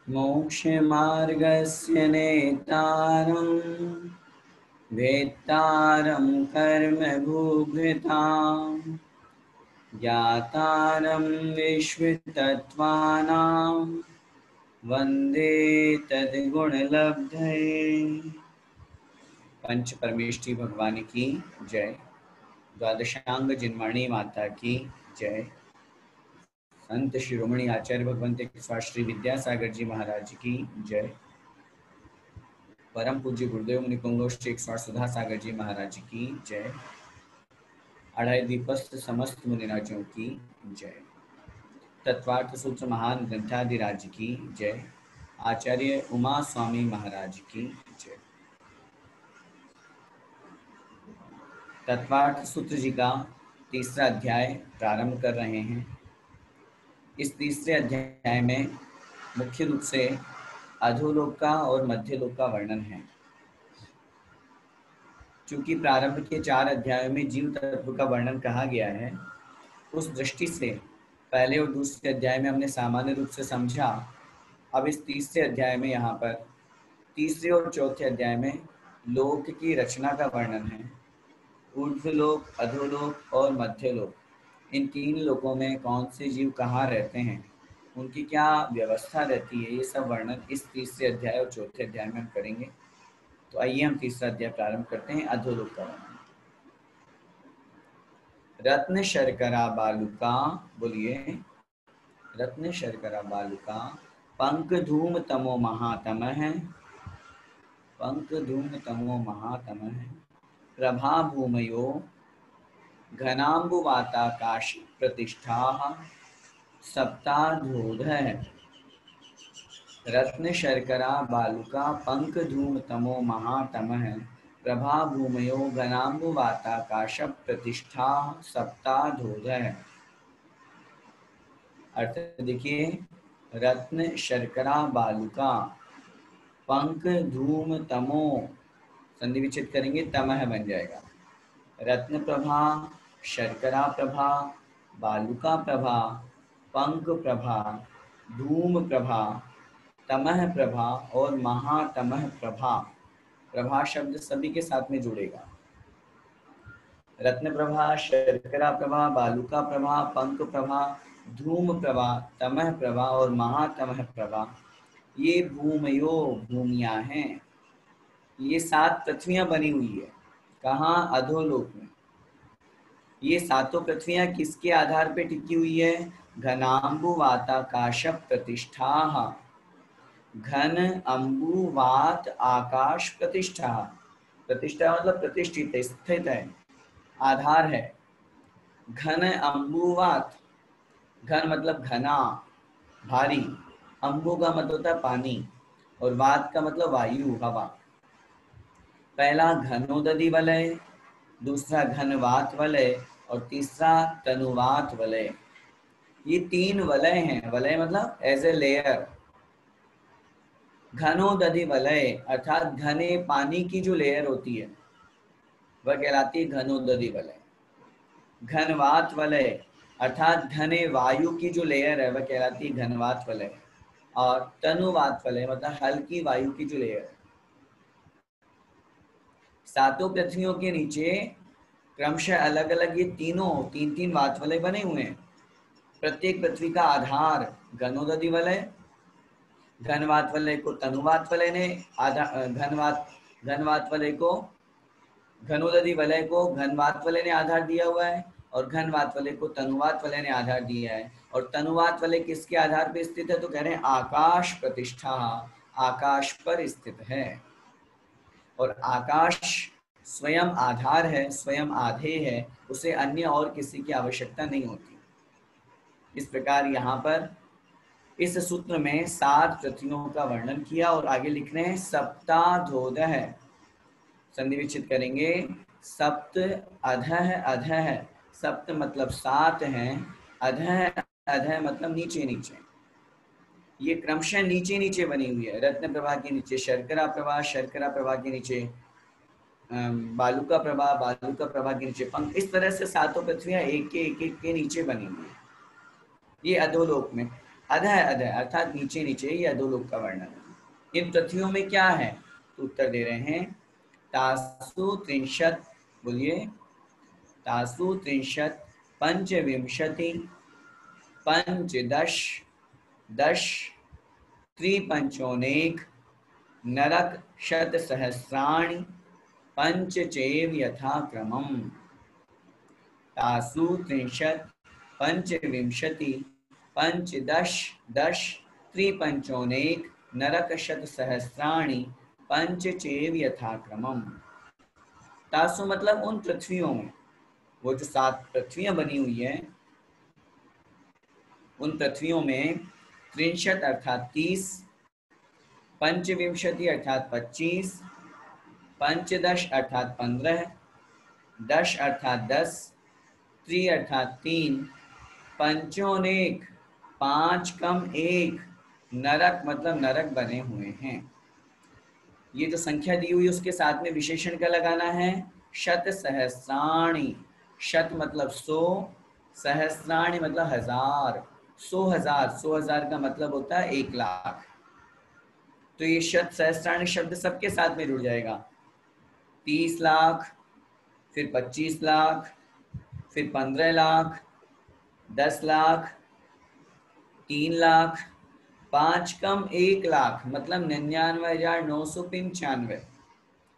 मोक्षमार्गस्य नेतारं वेत्तारं कर्मभूभृतां ज्ञातारं विश्वतत्त्वानां वन्दे तद्गुणलब्धये। पंच परमेष्ठी भगवान की जय। द्वादशांग जिनवाणी माता की जय। संत शिरोमणि आचार्य भगवंत श्री विद्यासागर जी महाराज की जय। परम पूज्य गुरुदेव मुनिकुंगो श्री सुधा सागर जी महाराज की जय। अढ़ाई दीपस्थ समस्त मुनिराजों की जय। तत्वार्थ सूत्र महान ग्रंथाधिराज की जय। आचार्य उमा स्वामी महाराज की जय। तत्वार्थ सूत्र जी का तीसरा अध्याय प्रारंभ कर रहे हैं। इस तीसरे अध्याय में मुख्य रूप से अधोलोक का और मध्यलोक का वर्णन है। चूंकि प्रारंभ के 4 अध्यायों में जीव तत्व का वर्णन कहा गया है, उस दृष्टि से पहले और दूसरे अध्याय में हमने सामान्य रूप से समझा। अब इस तीसरे अध्याय में यहाँ पर तीसरे और चौथे अध्याय में लोक की रचना का वर्णन है। ऊर्ध्वलोक, अधोलोक और मध्यलोक, इन 3 लोकों में कौन से जीव कहाँ रहते हैं, उनकी क्या व्यवस्था रहती है, ये सब वर्णन इस तीसरे अध्याय और चौथे अध्याय में हम करेंगे। तो आइए हम तीसरा अध्याय प्रारंभ करते हैं। अधोलोक का वर्णन। रत्न शर्करा बालुका, बोलिए। रत्न शर्करा बालुका पंक धूम तमो महातमः, पंक धूम तमो महातमः प्रभा भूमयो घनाम्बुवाताकाश प्रतिष्ठाः सप्ताधोधः। रत्न शर्करा बालुका पंक धूम तमो महातमः प्रभा भूमयो घनाम्बुवाताकाश प्रतिष्ठा सप्ताधोधः। अर्थ देखिए, रत्न शर्करा बालुका पंक धूम तमो, संधि विच्छेद करेंगे तमह बन जाएगा। रत्न प्रभा, शर्करा प्रभा, बालुका प्रभा, पंक प्रभा, धूम प्रभा, तमह प्रभा और महातमह प्रभा। प्रभा शब्द सभी के साथ में जुड़ेगा। रत्न प्रभा, शर्करा प्रभा, बालुका प्रभा, पंक प्रभा, धूम प्रभा, तमह प्रभा और महातमह प्रभा, ये भूमयो, भूमियां हैं। ये 7 पृथ्वियां बनी हुई है। कहाँ? अधोलोक में। ये 7 पृथ्वियां किसके आधार पे टिकी हुई है? घनाम्बुवाताकाश प्रतिष्ठा। घन अम्बुवात आकाश प्रतिष्ठा। प्रतिष्ठा मतलब प्रतिष्ठित, स्थित है, आधार है। घन अम्बुवात, घन मतलब घना, भारी। अम्बु का मतलब होता है पानी और वात का मतलब वायु, हवा। पहला घनोदधि वलय, दूसरा घनवात वलय और तीसरा तनुवात वलय। ये 3 वलय हैं। वलय मतलब एज ए लेयर। घनोदधि वलय अर्थात घने पानी की जो लेयर होती है वह कहलाती है घनोदधि वलय। घनवात वलय अर्थात घने वायु की जो लेयर है वह कहलाती है घनवात वलय। और तनुवात वलय मतलब हल्की वायु की जो लेयर है। 7 पृथ्वियों के नीचे क्रमशः अलग अलग ये तीनों 3-3 वात वलय बने हुए हैं। प्रत्येक पृथ्वी का आधार घनोदधि वलय, घनवात वलय को तनुवात वलय ने घनवात वलय को, घनोदधि वलय को घनवात वलय ने आधार दिया हुआ है और घनवात वलय को तनुवात वलय ने आधार दिया है। और तनुवात वलय किसके आधार पर स्थित है? तो कह रहे हैं आकाश प्रतिष्ठा, आकाश पर स्थित है। और आकाश स्वयं आधार है, स्वयं आधेय है, उसे अन्य और किसी की आवश्यकता नहीं होती। इस प्रकार यहाँ पर इस सूत्र में 7 पृथ्वियों का वर्णन किया और आगे लिख रहे हैं सप्ताधोदः। संधि विच्छेद करेंगे। सप्त अधः, अधः सप्त मतलब 7 हैं, अधः अधः मतलब नीचे नीचे। ये क्रमशः नीचे नीचे बनी हुई है। रत्न प्रभा के नीचे शर्करा प्रभा, शर्करा प्रभा के नीचे बालुका प्रभा, बालुका प्रभा के नीचे पंख। इस तरह से 7 पृथ्वियां एक के नीचे बनी हुई है। ये अधोलोक में। अधः अधः अर्थात नीचे नीचे या अधोलोक का वर्णन। इन पृथ्वियों में क्या है? तो उत्तर दे रहे हैं तासु त्रिंशत्, बोलिए, तासु त्रिंशत् पंचविंशति पंचदश दश त्रिपंचोनेक नरक शत सहस्राणि पंच चैव यथा क्रमम्। तासु त्रिंशत् पंचविंशति पंचदश दश त्रिपंचोनेक नरक शत सहस्राणि पंच चैव यथा क्रमम्। तासु मतलब उन पृथ्वियों में, वो जो 7 पृथ्वियां बनी हुई है, उन पृथ्वियों में त्रिंशत अर्थात 30, पंचविंशति अर्थात 25, पंचदश अर्थात 15, दश अर्थात 10, त्रि अर्थात 3, पंचोनेक 5 कम 1, नरक मतलब नरक बने हुए हैं। ये जो संख्या दी हुई है उसके साथ में विशेषण क्या लगाना है? शत सहस्राणि। शत मतलब 100, सहस्राणि मतलब 1000, 100,000, 100,000 का मतलब होता है 1 लाख। तो ये शत सहस्राणि शब्द सबके साथ में जुड़ जाएगा। 30 लाख, फिर 25 लाख, फिर 15 लाख, 10 लाख, 3 लाख, 5 कम 1 लाख मतलब 99,995,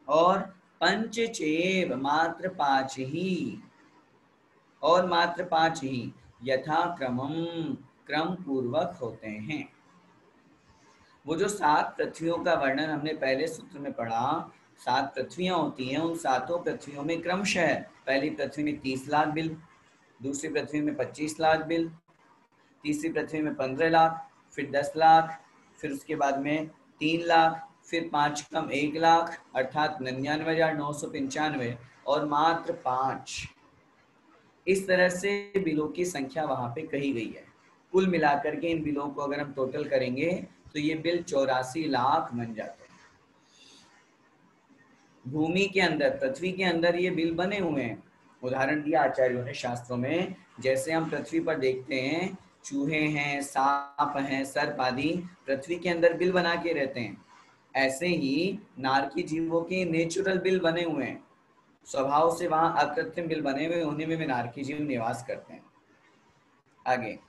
और पंच चेव मात्र 5 ही, और मात्र 5 ही यथा क्रमम क्रम पूर्वक होते हैं। वो जो 7 पृथ्वियों का वर्णन हमने पहले सूत्र में पढ़ा, 7 पृथ्वियां होती हैं, उन 7 पृथ्वियों में क्रमशः पहली पृथ्वी में 30 लाख बिल, दूसरी पृथ्वी में 25 लाख बिल, तीसरी पृथ्वी में 15 लाख, फिर 10 लाख, फिर उसके बाद में 3 लाख, फिर 5 कम 1 लाख अर्थात 99,995, और मात्र 5। इस तरह से बिलों की संख्या वहां पे कही गई है। कुल मिलाकर के इन बिलों को अगर हम टोटल करेंगे तो ये बिल 84 लाख बन जाते हैं। भूमि के अंदर, पृथ्वी के अंदर ये बिल बने हुए हैं। उदाहरण दिया आचार्यों ने शास्त्रों में, जैसे हम पृथ्वी पर देखते हैं चूहे हैं, सांप हैं, सर्प आदि पृथ्वी के अंदर बिल बना के रहते हैं, ऐसे ही नारकी जीवों के नेचुरल बिल बने हुए हैं। स्वभाव से वहां अकृत्रिम बिल बने हुए, उन्हीं में नारकी जीव निवास करते हैं। आगे,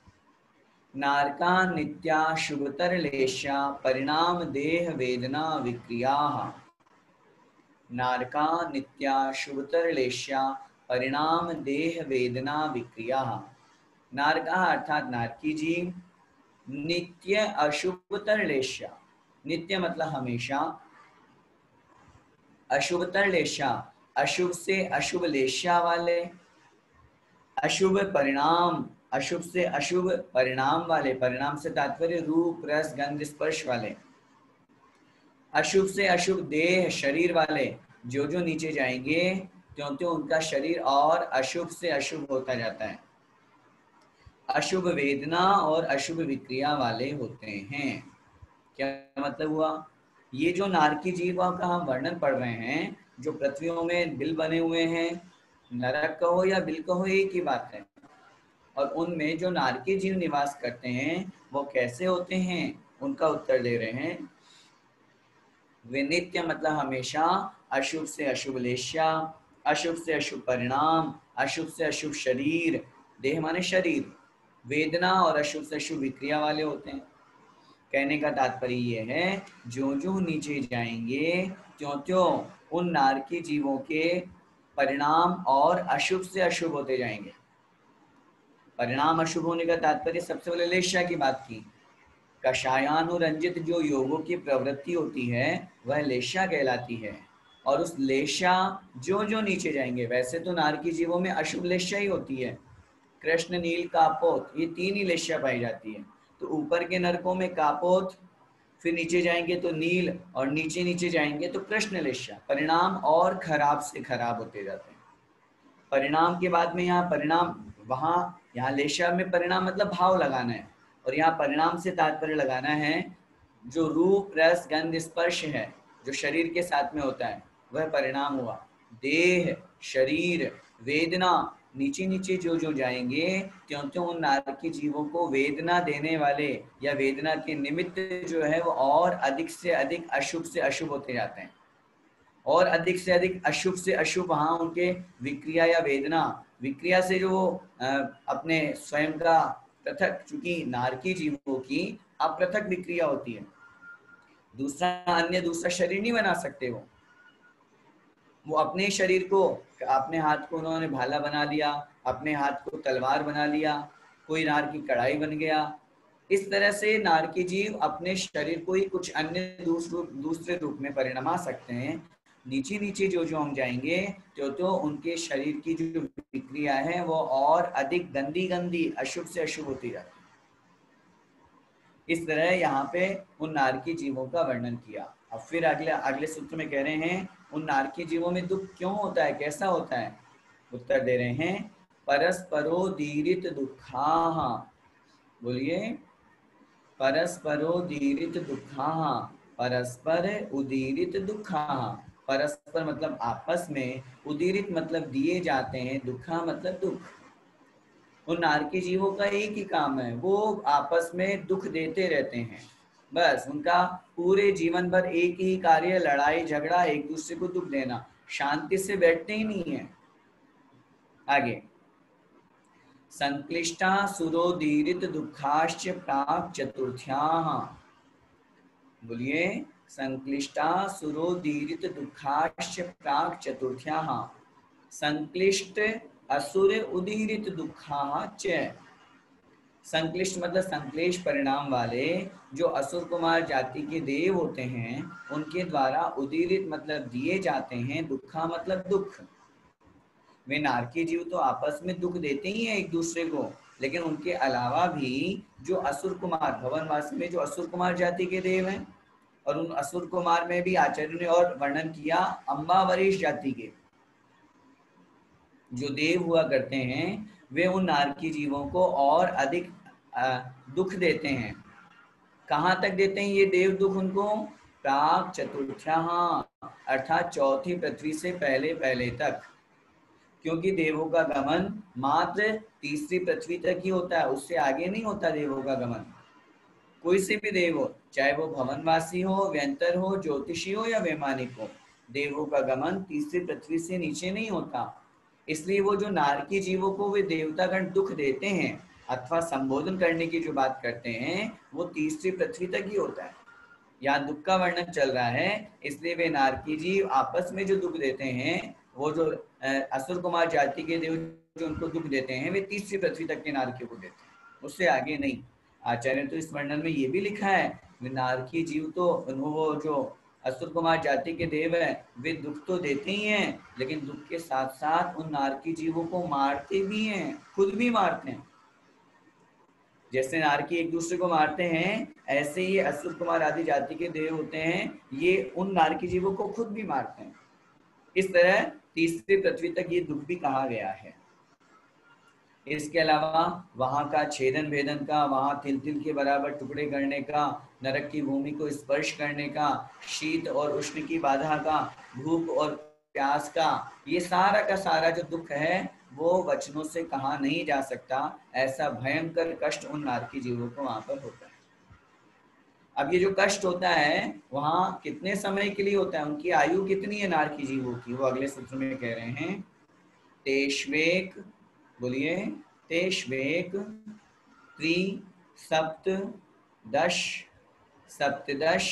नारका नित्या शुभतरलेशा परिणाम देह वेदना विक्रिया। नारका नित्या शुभतरलेशा परिणाम देह वेदना विक्रिया। नारका अर्थात नारकी जीव, नित्य अशुभतरलेशा, नित्य मतलब हमेशा, अशुभतरलेशा अशुभ से अशुभ लेशा वाले, अशुभ परिणाम, अशुभ से अशुभ परिणाम वाले, परिणाम से तात्पर्य रूप रस गंध स्पर्श वाले, अशुभ से अशुभ देह शरीर वाले, जो जो नीचे जाएंगे त्यों त्यों उनका शरीर और अशुभ से अशुभ होता जाता है। अशुभ वेदना और अशुभ विक्रिया वाले होते हैं। क्या मतलब हुआ? ये जो नारकी जीवों का हम वर्णन पढ़ रहे हैं, जो पृथ्वियों में बिल बने हुए हैं, नरक कहो या बिल कहो एक ही बात है, और उनमें जो नारकी जीव निवास करते हैं वो कैसे होते हैं, उनका उत्तर दे रहे हैं। वे नित्य मतलब हमेशा, अशुभ से अशुभ लेशा, अशुभ से अशुभ परिणाम, अशुभ से अशुभ शरीर, देह माने शरीर, वेदना और अशुभ से अशुभ विक्रिया वाले होते हैं। कहने का तात्पर्य ये है, जो जो नीचे जाएंगे त्यों त्यों उन नारकी जीवों के परिणाम और अशुभ से अशुभ होते जाएंगे। परिणाम अशुभ होने का तात्पर्य सबसे पहले लेशा की बात की। कषायानुरंजित जो योगों की प्रवृत्ति होती है वह लेशा कहलाती है, और उस लेशा जो जो नीचे जाएंगे, वैसे तो नारकी जीवों में अशुभ लेशा ही होती है, कृष्ण नील कापोत, ये 3 ही लेशा पाई जाती है। तो ऊपर के नरकों में कापोत, फिर नीचे जाएंगे तो नील, और नीचे नीचे जाएंगे तो कृष्ण लेशा। परिणाम और खराब से खराब होते जाते हैं। परिणाम के बाद में यहाँ परिणाम, वहाँ यहाँ लेशा में परिणाम मतलब भाव लगाना है, और यहाँ परिणाम से तात्पर्य लगाना है जो रूप रस गंध स्पर्श है, जो शरीर के साथ में होता है, वह परिणाम हुआ। देह शरीर वेदना नीचे नीचे जो जो जाएंगे त्यों त्यों उन नारकी जीवों को वेदना देने वाले या वेदना के निमित्त जो है वो और अधिक से अधिक अशुभ से अशुभ होते जाते हैं, और अधिक से अधिक अशुभ से अशुभ वहाँ उनके विक्रिया या वेदना, विक्रिया से जो अपने स्वयं का पृथक, चूंकि नारकी जीवों की अपृथक विक्रिया होती है, दूसरा शरीर नहीं बना सकते वो अपने शरीर को, अपने हाथ को उन्होंने भाला बना लिया, अपने हाथ को तलवार बना लिया, कोई नार की कढ़ाई बन गया। इस तरह से नार की जीव अपने शरीर को ही कुछ अन्य दूसरे रूप में परिणमा सकते हैं। नीचे नीचे जो जो हम जाएंगे तो उनके शरीर की जो विक्रिया है वो और अधिक गंदी गंदी अशुभ से अशुभ होती जाती है। इस तरह यहाँ पे उन नारकी जीवों का वर्णन किया। अब फिर अगले सूत्र में कह रहे हैं उन नारकी जीवों में दुख क्यों होता है, कैसा होता है। उत्तर दे रहे हैं परस्परोदीरित दुःखाः, बोलिए परस्परोदीरित दुःखाः, परस्पर उदीरित दुःखाः। परस्पर मतलब आपस में, उदीरित मतलब दिए जाते हैं, दुःखा मतलब दुख। उन नारकी जीवों का एक ही काम है, वो आपस में दुख देते रहते हैं, बस उनका पूरे जीवन भर एक ही कार्य, लड़ाई झगड़ा, एक दूसरे को दुख देना, शांति से बैठते ही नहीं है। आगे संक्लिष्टा सुरोदीरित दुखाश्च प्राक चतुर्थ्याः, बोलिए संक्लिष्टा सुरोदीरित दुखाश्च प्राक चतुर्थ्याः। संक्लिष्ट असुर उदीरित दुखाः च, संक्लिष्ट मतलब संक्लेश परिणाम वाले जो असुर कुमार जाति के देव होते हैं उनके द्वारा उदीरित मतलब दिए जाते हैं, दुखा मतलब दुख। वे नारकी जीव तो आपस में दुख देते ही हैं एक दूसरे को, लेकिन उनके अलावा भी जो असुर कुमार, भवनवासी में जो असुर कुमार जाति के देव हैं, और उन असुर कुमार में भी आचार्य ने और वर्णन किया अम्बावरीश जाति के जो देव हुआ करते हैं, वे उन नारकी जीवों को और अधिक दुख देते हैं। कहाँ तक देते हैं ये देव दुख उनको, प्राक चतुर्थ्याः, अर्थात चौथी पृथ्वी से पहले पहले तक, क्योंकि देवों का गमन मात्र तीसरी पृथ्वी तक ही होता है, उससे आगे नहीं होता देवों का गमन। कोई से भी देव हो, चाहे वो भवनवासी हो, व्यंतर हो, ज्योतिषी हो या वैमानिक हो, देवों का गमन तीसरी पृथ्वी से नीचे नहीं होता। इसलिए वो जो नारकी जीवों को वे देवतागण दुख देते हैं अथवा संबोधन करने की जो बात करते हैं वो तीसरी पृथ्वी तक ही होता है। यहाँ दुख का वर्णन चल रहा है, इसलिए वे नारकी जीव आपस में जो दुख देते हैं, वो जो असुर कुमार जाति के देव जो उनको दुख देते हैं, वे तीसरी पृथ्वी तक के नारकी को देते हैं, उससे आगे नहीं। आचार्य तो इस वर्णन में ये भी लिखा है वे नारकी जीव तो वो जो असुर कुमार जाति के देव है वे दुख तो देते ही हैं, लेकिन दुख के साथ साथ उन नारकी जीवों को मारते भी हैं, खुद भी मारते हैं। जैसे नारकी एक दूसरे को मारते हैं, ऐसे ही असुर कुमार आदि जाति के देव होते हैं, ये उन नारकी जीवों को खुद भी मारते हैं। इस तरह तीसरी पृथ्वी तक ये दुख भी कहा गया है। इसके अलावा वहां का छेदन भेदन का, वहां तिल तिल के बराबर टुकड़े करने का, नरक की भूमि को स्पर्श करने का, शीत और उष्ण की बाधा का, भूख और प्यास का, ये सारा का सारा जो दुख है वो वचनों से कहा नहीं जा सकता। ऐसा भयंकर कष्ट उन नारकी जीवों को वहां पर होता है। अब ये जो कष्ट होता है वहां कितने समय के लिए होता है, उनकी आयु कितनी है नारकी जीवों की, वो अगले सूत्र में कह रहे हैं तेष्वेक, बोलिए तेष्वेक त्रि सप्त दश सप्तदश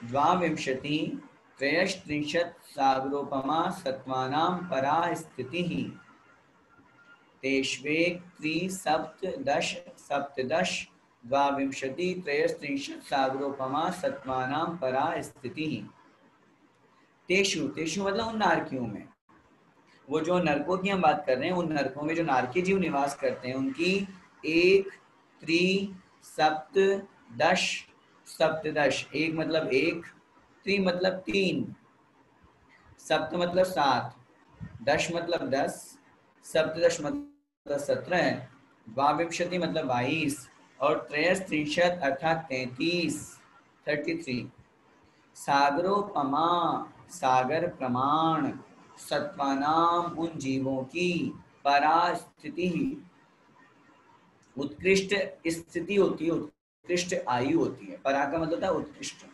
द्वाविंशति त्रयस्त्रिंशत् सागरोपमा सत्वानां परा स्थितिः। तेष्वेक त्रि सप्त दश सप्तदश द्वाविंशति त्रयस्त्रिंशत् सागरोपमा सत्वानां परा स्थितिः। तेषु, तेषु मतलब उन नारकियों में, वो जो नरकों की हम बात कर रहे हैं, उन नरकों में जो नारकी जीव निवास करते हैं उनकी एक त्रि सप्त दश सप्तदश, एक मतलब एक, त्रि मतलब तीन, सप्त मतलब सात, दश मतलब 10, सप्तदश मतलब 17, द्वाविंशति मतलब 22 और त्रयस्त्रिंशत् अर्थात 33, 33, सागरोपमा सागर प्रमाण, सत्वानाम उन जीवों की, परास्थिति ही, उत्कृष्ट स्थिति होती है, उत्कृष्ट आयु होती है। परा का मतलब होता है उत्कृष्ट।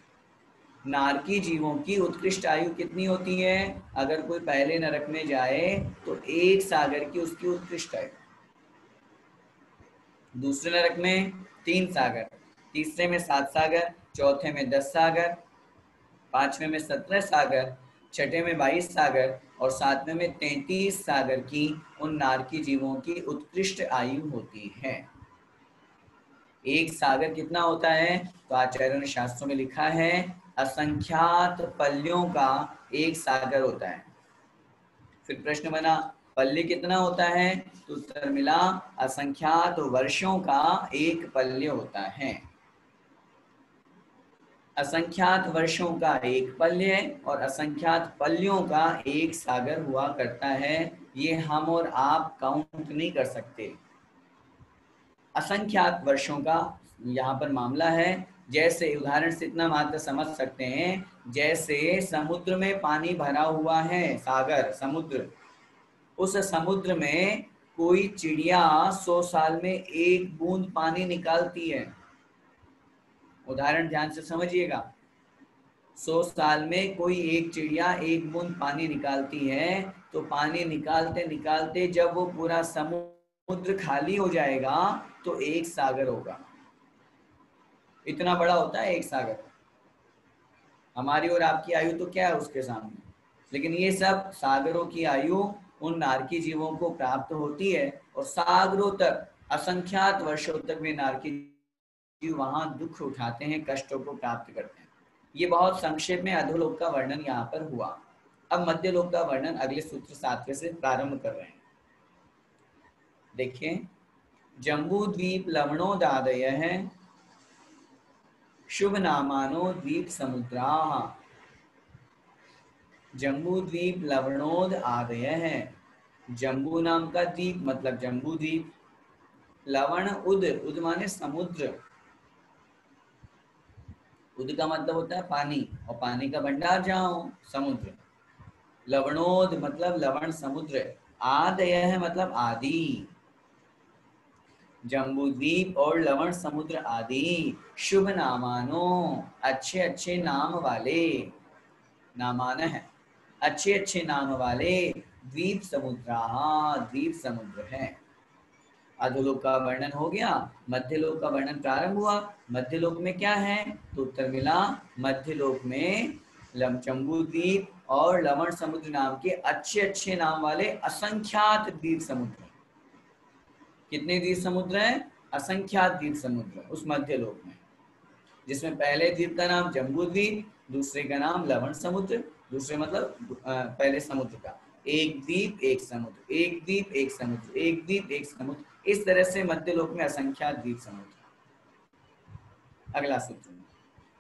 नारकी जीवों की उत्कृष्ट आयु कितनी होती है? अगर कोई पहले नरक में जाए तो 1 सागर की उसकी उत्कृष्ट आयु, दूसरे नरक में 3 सागर, तीसरे में 7 सागर, चौथे में 10 सागर, पांचवें में 17 सागर, छठे में 22 सागर और सातवें में 33 सागर की उन नारकी जीवों की उत्कृष्ट आयु होती है। 1 सागर कितना होता है? तो आचार्यों ने शास्त्रों में लिखा है असंख्यात पल्यों का 1 सागर होता है। फिर प्रश्न बना पल्य कितना होता है? तो उत्तर मिला असंख्यात वर्षों का 1 पल्य होता है। असंख्यात वर्षों का 1 पल्य और असंख्यात पल्यों का 1 सागर हुआ करता है। ये हम और आप काउंट नहीं कर सकते। असंख्यात वर्षों का यहाँ पर मामला है। जैसे उदाहरण से इतना मात्र समझ सकते हैं, जैसे समुद्र में पानी भरा हुआ है, सागर समुद्र, उस समुद्र में कोई चिड़िया 100 साल में 1 बूंद पानी निकालती है। उदाहरण ध्यान से समझिएगा। 100 साल में कोई एक चिड़िया 1 बूंद पानी निकालती है, तो पानी निकालते निकालते जब वो पूरा समुद्र खाली हो जाएगा तो 1 सागर होगा। इतना बड़ा होता है 1 सागर। हमारी और आपकी आयु तो क्या है उसके सामने। लेकिन ये सब सागरों की आयु उन नारकी जीवों को प्राप्त होती है और सागरों तक, असंख्यात वर्षों तक वे नारकी जीव वहां दुख उठाते हैं, कष्टों को प्राप्त करते हैं। ये बहुत संक्षेप में अधोलोक का वर्णन यहाँ पर हुआ। अब मध्यलोक का वर्णन अगले सूत्र 7वें से प्रारंभ कर रहे हैं। देखिए, जम्बूद्वीप लवणोदादयः शुभ नामानो द्वीप समुद्राः। जम्बूद्वीप लवणोद आदयः, जम्बू नाम का द्वीप मतलब जम्बू द्वीप, लवण उद, उद माने समुद्र, उद का मतलब होता है पानी और पानी का भंडार जहाँ हो समुद्र। लवणोद मतलब लवण समुद्र, आदयः मतलब आदि, जम्बूद्वीप और लवण समुद्र आदि शुभ नामानो, अच्छे अच्छे नाम वाले, नामान है अच्छे अच्छे नाम वाले, द्वीप समुद्राः, द्वीप समुद्र है। अधोलोक का वर्णन हो गया, मध्यलोक का वर्णन प्रारंभ हुआ। मध्यलोक में क्या है? तो उत्तर मिला मध्यलोक में जम्बूद्वीप और लवण समुद्र नाम के अच्छे अच्छे नाम वाले असंख्यात द्वीप समुद्र। कितने द्वीप समुद्र हैं? असंख्यात द्वीप समुद्र उस मध्यलोक में, जिसमें पहले द्वीप का नाम जम्बूद्वीप, दूसरे का नाम लवण समुद्र, दूसरे मतलब पहले समुद्र का, एक द्वीप एक समुद्र, एक द्वीप एक समुद्र, एक द्वीप एक समुद्र, इस तरह से मध्यलोक में असंख्यात द्वीप समुद्र। अगला सूत्र,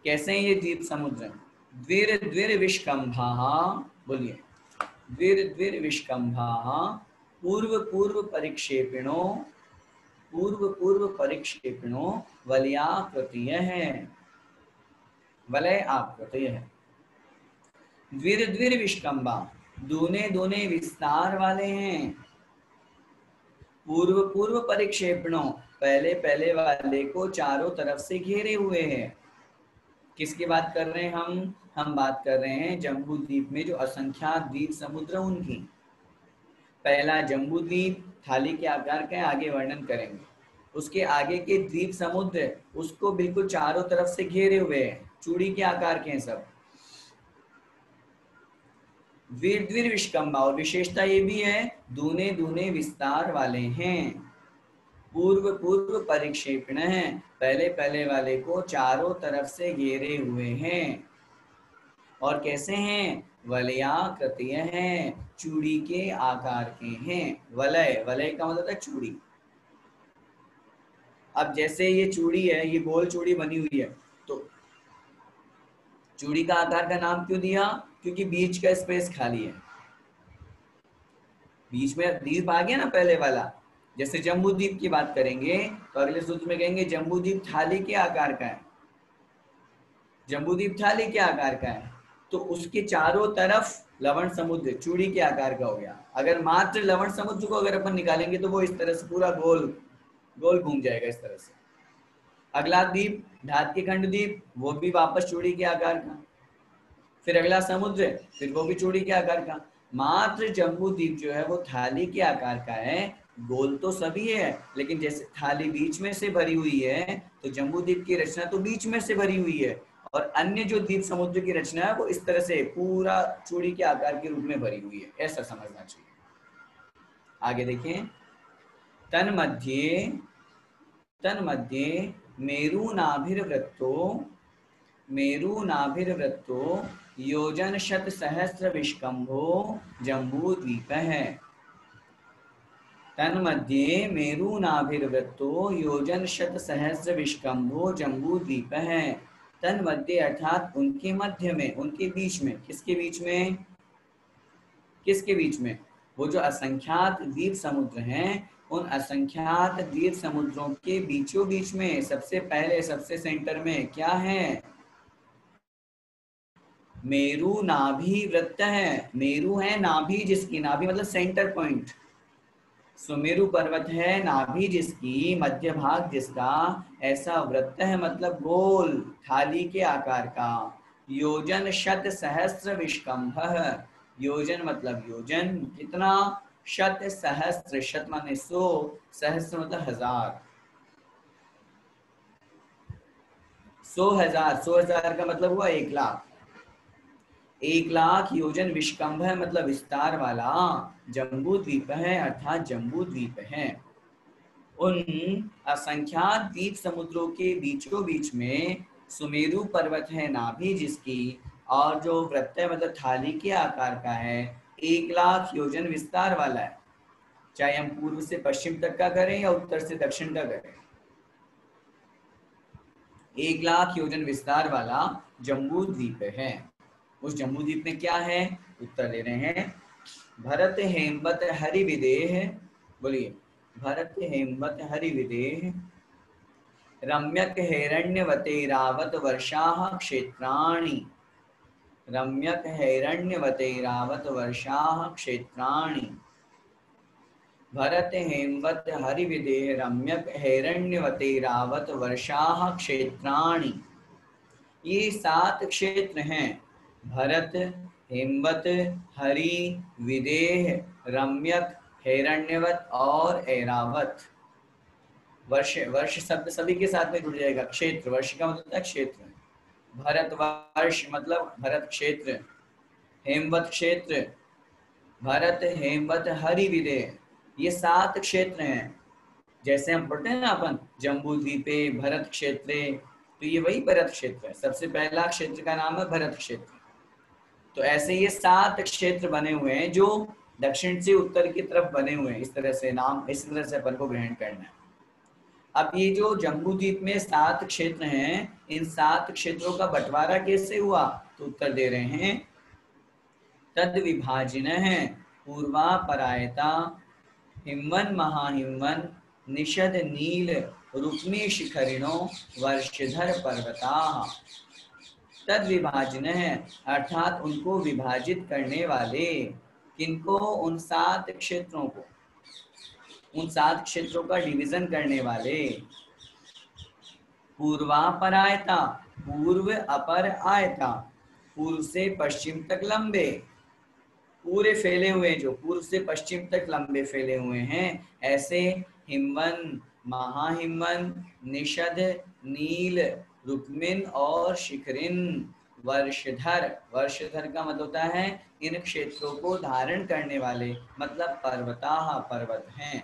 कैसे हैं ये द्वीप समुद्र? द्विर द्विर विष्कंभाः, बोलिए, द्विर द्विर विष्कंभाः पूर्व पूर्व परिक्षेपिणो, पूर्व पूर्व परिक्षेपिणो वलयाकृतियः है, वलय आकृति है। द्विर द्विर विष्कंभा, दूने दूने विस्तार वाले हैं। पूर्व पूर्व परिक्षेपणों, पहले पहले वाले को चारों तरफ से घेरे हुए हैं। किसकी बात कर रहे हैं हम बात कर रहे हैं जम्बू द्वीप में जो असंख्यात द्वीप समुद्र उनकी। पहला जम्बू द्वीप थाली के आकार का, आगे वर्णन करेंगे। उसके आगे के द्वीप समुद्र उसको बिल्कुल चारों तरफ से घेरे हुए हैं, चूड़ी के आकार के हैं सब। द्विर द्विर विष्कंभा, और विशेषता ये भी है दूने दूने विस्तार वाले हैं। पूर्व पूर्व परिक्षेपण है, पहले पहले वाले को चारों तरफ से घेरे हुए हैं। और कैसे हैं? वलयाकृतिय हैं, चूड़ी के आकार के हैं। वलय, वलय का मतलब है चूड़ी। अब जैसे ये चूड़ी है, ये गोल चूड़ी बनी हुई है, तो चूड़ी का आकार का नाम क्यों दिया? क्योंकि बीच का स्पेस खाली है, बीच में द्वीप आ गया ना पहले वाला। जैसे जम्बू द्वीप की बात करेंगे तो अगले सूत्र में कहेंगे जम्बू द्वीप थाली के आकार का है, जम्बू द्वीप थाली के आकार का है। तो उसके चारों तरफ लवण समुद्र चूड़ी के आकार का हो गया। अगर मात्र लवण समुद्र को अगर अपन निकालेंगे तो वो इस तरह से पूरा गोल गोल घूम जाएगा इस तरह से। अगला द्वीप धात के खंड द्वीप, वो भी वापस चूड़ी के आकार का। फिर अगला समुद्र, फिर वो भी चूड़ी के आकार का। मात्र जम्बू द्वीप जो है वो थाली के आकार का है। गोल तो सभी है, लेकिन जैसे थाली बीच में से भरी हुई है तो जम्बू द्वीप की रचना तो बीच में से भरी हुई है, और अन्य जो द्वीप समुद्र की रचना है वो इस तरह से पूरा चूड़ी के आकार के रूप में भरी हुई है, ऐसा समझना चाहिए। आगे देखें, तन्मध्ये मेरुनाभिर्वृत्तो योजन शत सहस्र विष्कंभो जम्बू द्वीप है। तन्मध्ये मेरुनाभिर्वृत्तो योजन शत सहस्र विष्कंभो जम्बू द्वीप है। तन्मध्ये अर्थात उनके मध्य में, उनके बीच में। किसके बीच में? किसके बीच में? वो जो असंख्यात द्वीप समुद्र हैं, उन असंख्यात द्वीप समुद्रों के बीचों बीच में सबसे पहले, सबसे सेंटर में क्या है? मेरु नाभि वृत्त है। मेरु है नाभि जिसकी, नाभि मतलब सेंटर पॉइंट। सुमेरु पर्वत है नाभि जिसकी, मध्य भाग जिसका ऐसा वृत्त है मतलब गोल थाली के आकार का। योजन शत सहस्र विष्कंभ, योजन मतलब योजन कितना, शत सहस्र, शत माने 100, सहस्र मतलब 1000, 100,000, 100,000 का मतलब हुआ 1,00,000। 1,00,000 योजन विष्कंभ है मतलब विस्तार वाला जम्बू द्वीप है, अर्थात जम्बू द्वीप है। उन असंख्यात द्वीप समुद्रों के बीचों बीच में सुमेरु पर्वत है नाभि जिसकी, और जो वृत्त है मतलब थाली के आकार का है, 1,00,000 योजन विस्तार वाला है। चाहे हम पूर्व से पश्चिम तक का करें या उत्तर से दक्षिण का करें, 1,00,000 योजन विस्तार वाला जम्बू द्वीप है। उस जम्बू द्वीप में क्या है? उत्तर दे रहे हैं, भरत हेमवत हरि विदेह, बोलिए, भरत हेमवत हरि विदेह रम्यक हिरण्यवतैरावत वर्षाः क्षेत्राणि, रम्यक हिरण्यवतैरावत वर्षाः क्षेत्राणि। भरत हेमवत हरि विदेह रम्यक हिरण्यवतैरावत वर्षाः क्षेत्राणि। ये 7 क्षेत्र हैं, भरत, हेमवत, हरि, विदेह, रम्यक, हिरण्यवत और ऐरावत। वर्ष, वर्ष शब्द सभी के साथ में जुड़ जाएगा। क्षेत्र, वर्ष का मतलब है क्षेत्र। भरत वर्ष मतलब भरत क्षेत्र, हेमवत क्षेत्र, भरत हेमवत हरि विदेह, ये 7 क्षेत्र हैं। जैसे हम पढ़ते हैं ना अपन, जम्बू द्वीपे भरत क्षेत्रे, तो ये वही भरत क्षेत्र है। सबसे पहला क्षेत्र का नाम है भरत क्षेत्र। तो ऐसे ये 7 क्षेत्र बने हुए हैं जो दक्षिण से उत्तर की तरफ बने हुए हैं। इस तरह से नाम, इस तरह से अपन को ग्रहण करना है। अब ये जो जम्बू द्वीप में 7 क्षेत्र हैं, इन 7 क्षेत्रों का बंटवारा कैसे हुआ? तो उत्तर दे रहे हैं, तद विभाजन है पूर्वापरायता हिमवन महाहिमवन निषद नील रुक्मी शिखरिणो वर्षधर पर्वता। तद विभाजन है अर्थात उनको विभाजित करने वाले, किनको? उन 7 क्षेत्रों को, उन 7 क्षेत्रों का डिवीजन करने वाले। पूर्वापरायता, पूर्व अपर आयता, पूर्व से पश्चिम तक लंबे, पूरे फैले हुए, जो पूर्व से पश्चिम तक लंबे फैले हुए हैं, ऐसे हिमवन, महाहिमवन, निषद, नील, रुक्मिन और शिखरिन, वर्षधर, वर्षधर का मतलब होता है इन क्षेत्रों को धारण करने वाले, मतलब पर्वताः, पर्वत हैं।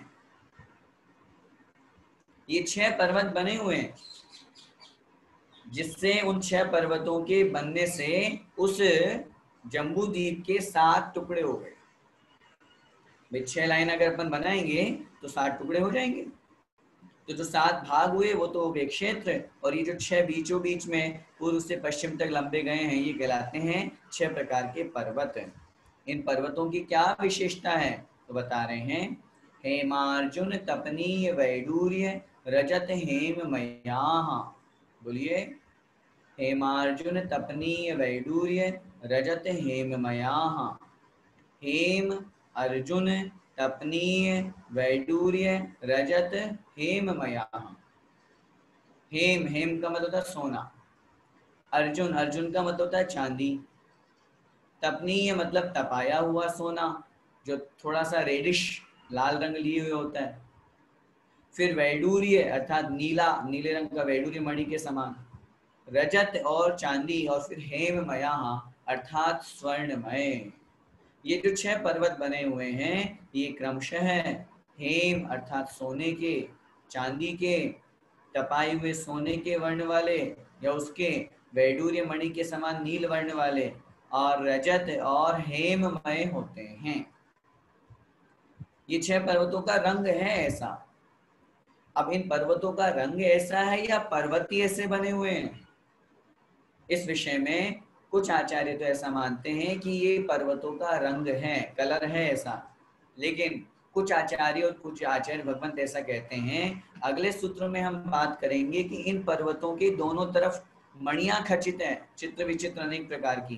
ये 6 पर्वत बने हुए हैं, जिससे उन 6 पर्वतों के बनने से उस जम्बू द्वीप के 7 टुकड़े हो गए। भाई 6 लाइन अगर अपन बनाएंगे तो 7 टुकड़े हो जाएंगे। तो जो 7 भाग हुए वो तो हो गए क्षेत्र, और ये जो 6 बीचों बीच में पूर्व से पश्चिम तक लंबे गए हैं, ये कहलाते हैं 6 प्रकार के पर्वत। इन पर्वतों की क्या विशेषता है? तो बता रहे हैं, हेमार्जुन तपनीय वैडूर्य रजत हेममयाः, बोलिए, हेमार्जुन तपनीय वैडूर्य रजत हेममयाः। हेम अर्जुन, तपनीय, वैडूर्य, रजत, हेममयाः। हेम, हेम का मतलब होता है सोना। अर्जुन, अर्जुन का मतलब होता है चांदी। तपनीय मतलब तपाया हुआ सोना, जो थोड़ा सा रेडिश लाल रंग लिए हुए होता है। फिर वैडूर्य अर्थात नीला, नीले रंग का वैडूर्य मणि के समान। रजत और चांदी, और फिर हेममया अर्थात स्वर्णमय। ये जो 6 पर्वत बने हुए हैं ये क्रमशः हेम अर्थात सोने के, चांदी के, तपाए हुए सोने के वर्ण वाले या उसके वैडूर्य मणि के समान नील वर्ण वाले, और रजत और हेममय होते हैं। ये 6 पर्वतों का रंग है ऐसा। अब इन पर्वतों का रंग ऐसा है या पर्वत ही ऐसे बने हुए हैं, इस विषय में कुछ आचार्य तो ऐसा मानते हैं कि ये पर्वतों का रंग है, कलर है ऐसा। लेकिन कुछ आचार्य और कुछ आचार्य भगवंत ऐसा कहते हैं। अगले सूत्र में हम बात करेंगे कि इन पर्वतों के दोनों तरफ मणियां खचित हैं, चित्र विचित्र अनेक प्रकार की।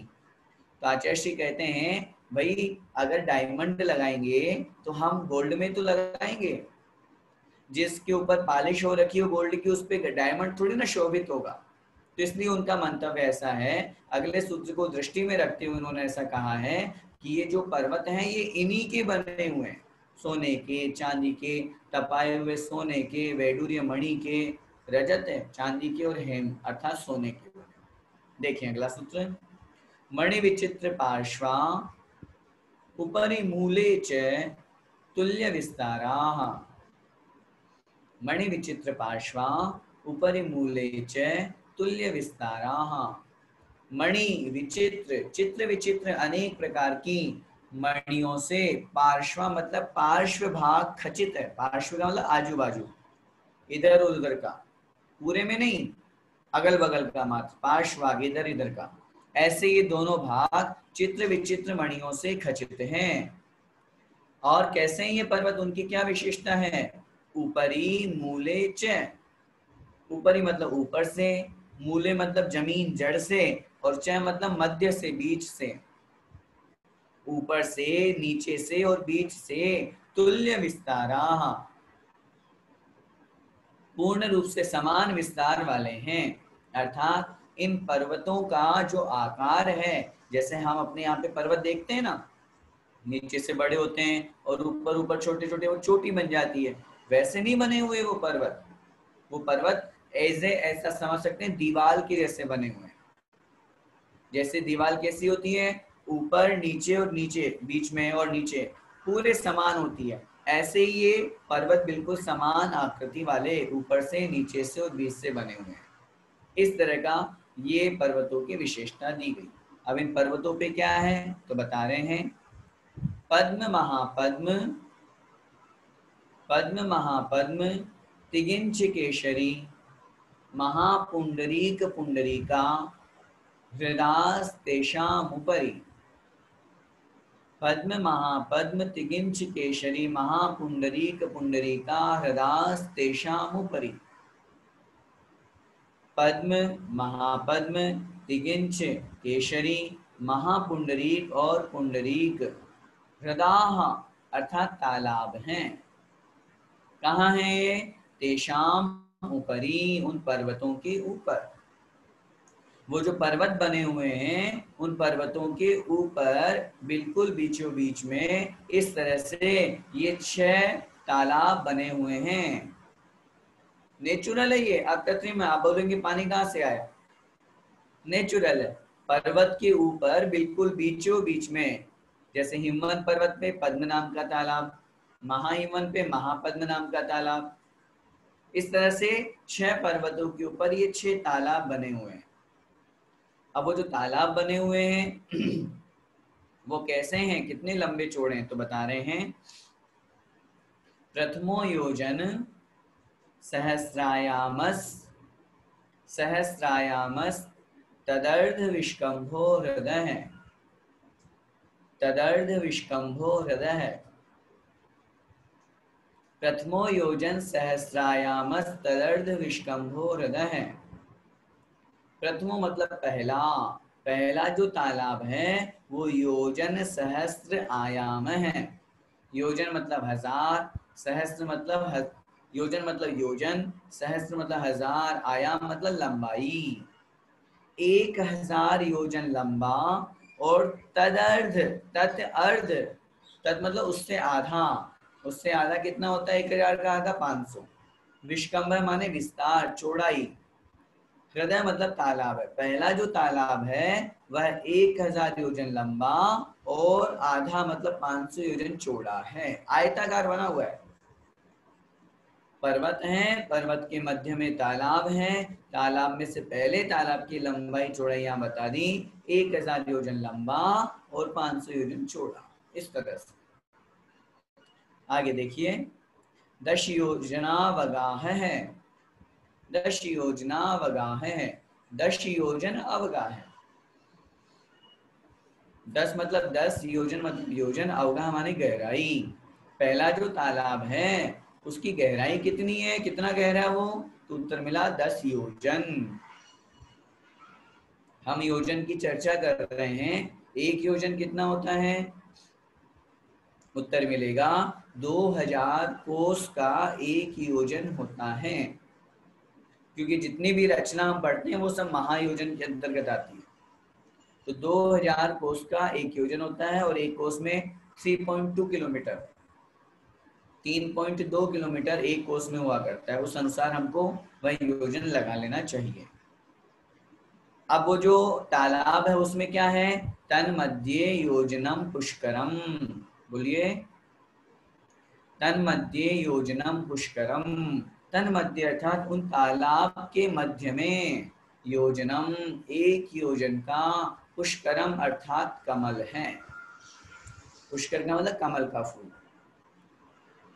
तो आचार्य श्री कहते हैं भाई अगर डायमंड लगाएंगे तो हम गोल्ड में तो लगाएंगे, जिसके ऊपर पॉलिश हो रखी हो गोल्ड की उस पर डायमंड थोड़ी ना शोभित होगा। तो इसलिए उनका मंतव्य ऐसा है, अगले सूत्र को दृष्टि में रखते हुए उन्होंने ऐसा कहा है कि ये जो पर्वत हैं ये इन्हीं के बने हुए हैं, सोने के, चांदी के, तपाए हुए सोने के, वैडूर्य मणि के, रजत है चांदी के, और हेम अर्थात सोने के बने। देखिए अगला सूत्र, मणि विचित्र पार्श्वा उपरि मूले च तुल्य विस्ताराः। मणि विचित्र पार्श्वा उपरि मूले च तुल्य विस्ताराः। मणि विचित्र, चित्र विचित्र अनेक प्रकार की मणियों से, पार्श्व मतलब पार्श्व भाग खचित है, पार्श्व का मतलब आजू बाजू, इधर उधर का, पूरे में नहीं, अगल बगल का मात्र, पार्श्व भाग इधर इधर का, ऐसे ये दोनों भाग चित्र विचित्र मणियों से खचित हैं। और कैसे हैं ये पर्वत, उनकी क्या विशेषता है, ऊपरी मूले च, ऊपरी मतलब ऊपर से, मूले मतलब जमीन जड़ से, और च मतलब मध्य से, बीच से, ऊपर से, नीचे से और बीच से, तुल्य विस्तारा पूर्ण रूप से समान विस्तार वाले हैं। अर्थात इन पर्वतों का जो आकार है, जैसे हम अपने यहाँ पे पर्वत देखते हैं ना, नीचे से बड़े होते हैं और ऊपर ऊपर छोटे छोटे वो चोटी बन जाती है, वैसे नहीं बने हुए वो पर्वत। वो पर्वत ऐसा समझ सकते हैं दीवाल के जैसे बने हुए हैं। जैसे दीवार कैसी होती है, ऊपर नीचे और नीचे, बीच में और नीचे पूरे समान होती है, ऐसे ही ये पर्वत बिल्कुल समान आकृति वाले, ऊपर से, नीचे से और बीच से बने हुए हैं। इस तरह का ये पर्वतों की विशेषता दी गई। अब इन पर्वतों पे क्या है तो बता रहे हैं, पद्म महापद्म, पद्म महापद्म, तिगिंच केशरी, महापुंडरीक पुंडरीका, हृदास्तेषामुपरि। पद्म महापद्म, तिगिंच केशरी, महापुंडरीक पुंडरीका, हृदास्तेषामुपरि। पद्म, महापद्म, तिगिंच, केशरी, महापुंडरीक और पुंडरीक, हृदाः अर्थात तालाब हैं। कहाँ है ये, तेषाम उपरि उन पर्वतों के ऊपर। वो जो पर्वत बने हुए हैं उन पर्वतों के ऊपर बिल्कुल बीचों बीच में इस तरह से ये 6 तालाब बने हुए हैं। नेचुरल है ये, आप कृत्रिम में, आप बोलेंगे पानी कहाँ से आया, नेचुरल है। पर्वत के ऊपर बिल्कुल बीचों बीच में, जैसे हिमवंत पर्वत पे पद्म नाम का तालाब, महाहिमवंत पे महापद्म नाम का तालाब, इस तरह से 6 पर्वतों के ऊपर ये 6 तालाब बने हुए हैं। अब वो जो तालाब बने हुए हैं वो कैसे हैं, कितने लंबे चौड़े हैं, तो बता रहे हैं, प्रथमो योजन सहस्रायामस, सहस्रायामस तदर्ध विष्कंभो हृदय, तदर्ध विष्कंभो हृदय। प्रथमो योजन सहस्रायामस तदर्ध विष्कंभो हृदय। प्रथमो मतलब पहला, पहला जो तालाब है वो योजन सहस्त्र आयाम है। योजन मतलब 1000, सहस्त्र मतलब योजन मतलब योजन, सहस्त्र मतलब 1000, आयाम मतलब लंबाई। 1000 योजन लंबा और तदर्ध, तत् अर्ध, तत् मतलब उससे आधा, उससे आधा कितना होता है 1000 का आधा 500। विष्कंभर माने विस्तार, चौड़ाई। हृदय मतलब तालाब है। पहला जो तालाब है वह 1000 योजन लंबा और आधा मतलब 500 योजन चौड़ा है, आयताकार बना हुआ है। पर्वत है, पर्वत के मध्य में तालाब है, तालाब में से पहले तालाब की लंबाई चौड़ाइयां बता दी, 1000 योजन लंबा और 500 योजन चौड़ा। इस तरह से आगे देखिए, 10 योजना वगाह है, 10 योजना वगाह है, 10 योजन अवगाह है। 10 मतलब 10, योजन मतलब योजन, अवगाह माने गहराई। पहला जो तालाब है उसकी गहराई कितनी है, कितना गहरा है वो, तो उत्तर मिला 10 योजन। हम योजन की चर्चा कर रहे हैं, एक योजन कितना होता है, उत्तर मिलेगा 2000 कोस का एक योजन होता है। क्योंकि जितनी भी रचना हम पढ़ते हैं वो सब महायोजन के अंतर्गत आती है। तो 2000 कोस का एक योजन होता है और एक कोस में 3.2 किलोमीटर, 3.2 किलोमीटर एक कोस में हुआ करता है। उस अनुसार हमको वह योजन लगा लेना चाहिए। अब वो जो तालाब है उसमें क्या है, तन मध्य योजनम पुष्करम, बोलिए, तन मध्य योजनम पुष्करम। तन मध्य अर्थात उन तालाब के मध्य में, योजनम एक योजन का, पुष्करम अर्थात कमल है। पुष्कर का मतलब कमल का फूल।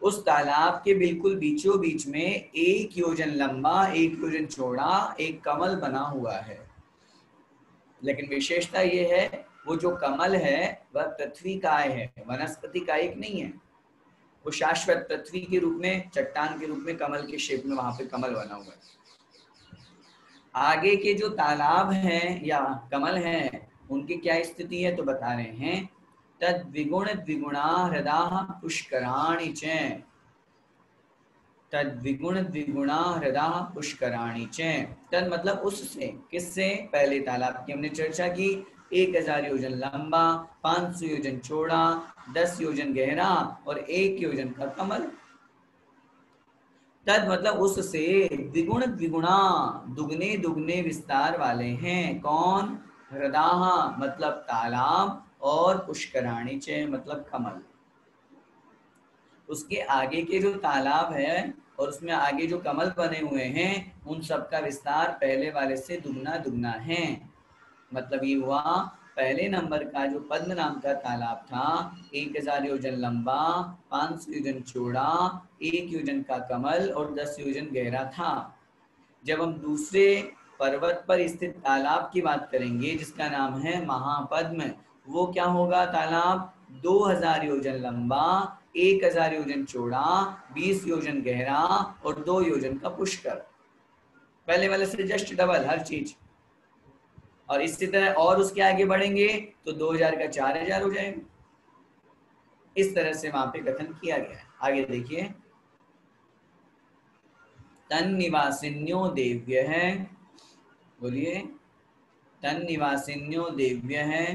उस तालाब के बिल्कुल बीचों बीच में एक योजन लंबा, एक योजन चौड़ा एक कमल बना हुआ है। लेकिन विशेषता ये है, वो जो कमल है वह पृथ्वी काय है, वनस्पति कायिक नहीं है। वो शाश्वत पृथ्वी के रूप में, चट्टान के रूप में कमल के शेप में वहां पे कमल बना हुआ है। आगे के जो तालाब हैं या कमल हैं उनकी क्या स्थिति है तो बता रहे हैं, तद द्विगुण द्विगुणा हृदयः पुष्कराणि च, तद द्विगुण द्विगुणा हृदयः पुष्कराणि च। तद मतलब उससे, किससे, पहले तालाब की हमने चर्चा की, 1000 योजन लंबा, 500 योजन चौड़ा, 10 योजन गहरा और 1 योजन का कमल। तद मतलब उससे, द्विगुण द्विगुणा दुगने दुगने विस्तार वाले हैं। कौन, हृदयः मतलब तालाब और पुष्कराणि च मतलब कमल। उसके आगे के जो तालाब है और उसमें आगे जो कमल बने हुए हैं उन सब का विस्तार पहले वाले से दुगना दुगना है। मतलब ये हुआ, पहले नंबर का जो पद्म नाम का तालाब था 1000 योजन लंबा, 500 योजन चौड़ा, 1 योजन का कमल और 10 योजन गहरा था। जब हम दूसरे पर्वत पर स्थित तालाब की बात करेंगे जिसका नाम है महापद्म, वो क्या होगा तालाब, 2000 योजन लंबा, 1000 योजन चौड़ा, 20 योजन गहरा और 2 योजन का पुष्कर। पहले वाले से जस्ट डबल हर चीज। और इसी तरह और उसके आगे बढ़ेंगे तो 2000 का 4000 हो जाएगा। इस तरह से वहां पे कथन किया गया है। आगे देखिए, तन निवासिन्यो देव्य है, बोलिए, तन निवासिन्यो देव्य है,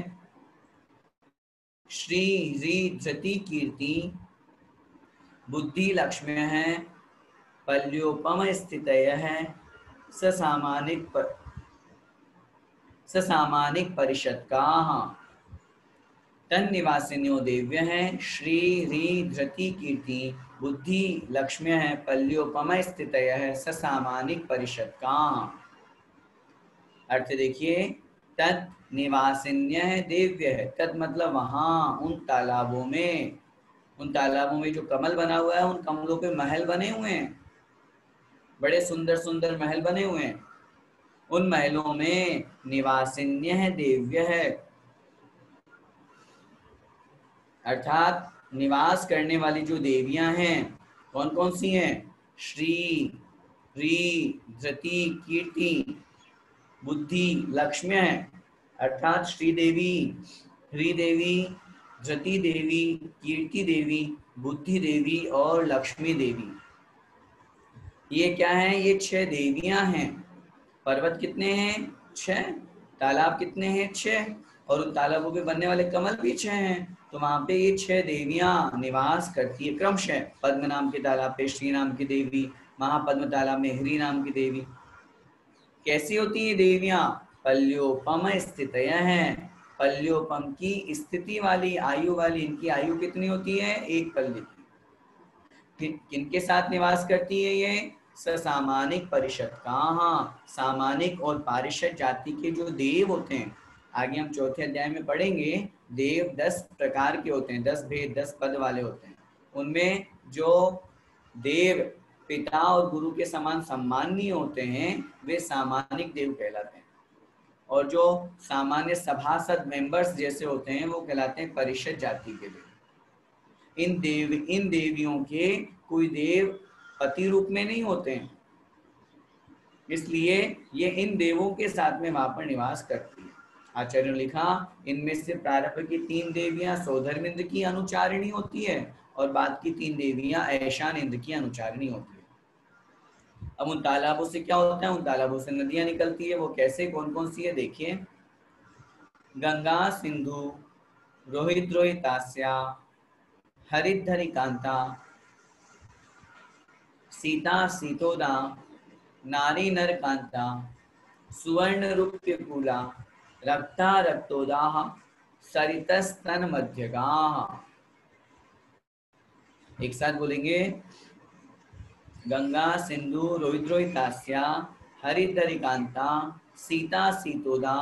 श्री ह्री धृति कीर्ति बुद्धि लक्ष्म्य है, पल्योपम स्थितय है, ससामानिक परिषद का। तन निवासिन्यो देव्य है, श्री ह्री धृति कीर्ति बुद्धि लक्ष्म्य है, पल्योपम स्थितय है, ससामानिक परिषद का। अर्थ देखिए, तत् निवासिन्य है देव्य है, तत् मतलब वहां उन तालाबों में, उन तालाबों में जो कमल बना हुआ है उन कमलों पे महल बने हुए हैं, बड़े सुंदर सुंदर महल बने हुए हैं। उन महलों में निवासिन्य है देव्य है, अर्थात निवास करने वाली जो देवियां हैं कौन कौन सी हैं, श्री ह्री धृति कीर्ति बुद्धि लक्ष्म्य है। अर्थात श्रीदेवी, ह्रीदेवी, धृति देवी, कीर्ति देवी, बुद्धि देवी और लक्ष्मी देवी। ये क्या है? ये 6 देवियां हैं। पर्वत कितने हैं? 6। तालाब कितने हैं? 6। और उन तालाबों पे बनने वाले कमल भी 6 हैं। तो वहां पे ये 6 देवियां निवास करती है क्रमशः। पद्म नाम के तालाब पे श्री नाम की देवी, महापद्म तालाब में ह्री नाम की देवी। कैसी होती है देवियां? पल्योपम स्थितयः हैं। पल्योपम की स्थिति वाली, आयु वाली। इनकी आयु कितनी होती है? 1 पल्ले की। किनके साथ निवास करती है ये? ससामानिक परिषद का। हाँ, सामानिक और पारिषद जाति के जो देव होते हैं, आगे हम चौथे अध्याय में पढ़ेंगे, देव 10 प्रकार के होते हैं, 10 भेद, 10 पद वाले होते हैं। उनमें जो देव पिता और गुरु के समान सम्माननीय होते हैं, वे सामानिक देव कहलाते हैं। और जो सामान्य सभासद मेंबर्स जैसे होते हैं, वो कहलाते हैं परिषद जाति के देव। इन देवियों के कोई देव पति रूप में नहीं होते हैं, इसलिए ये इन देवों के साथ में वहां पर निवास करती है। आचार्य ने लिखा, इनमें से प्रारंभ की 3 देवियां सौधर्मिंद्र की अनुचारिणी होती है और बाद की 3 देवियां ऐशान इंद्र की अनुचारिणी होती है। अब उन तालाबों से क्या होता है? उन तालाबों से नदियां निकलती है। वो कैसे, कौन कौन सी है देखिए। गंगा, सिंधु, रोहित रोहितास्या, हरिद्धरिकांता, सीता सीतोदा, नारी नरकांता, सुवर्ण रूप्यकूला, रक्ता रक्तोदाह, सरितस्तन मध्यगाः। एक साथ बोलेंगे। गंगा, सिंधु, रोहित रोहितास्या, हरिद्धरिकांता, सीता सीतोदा,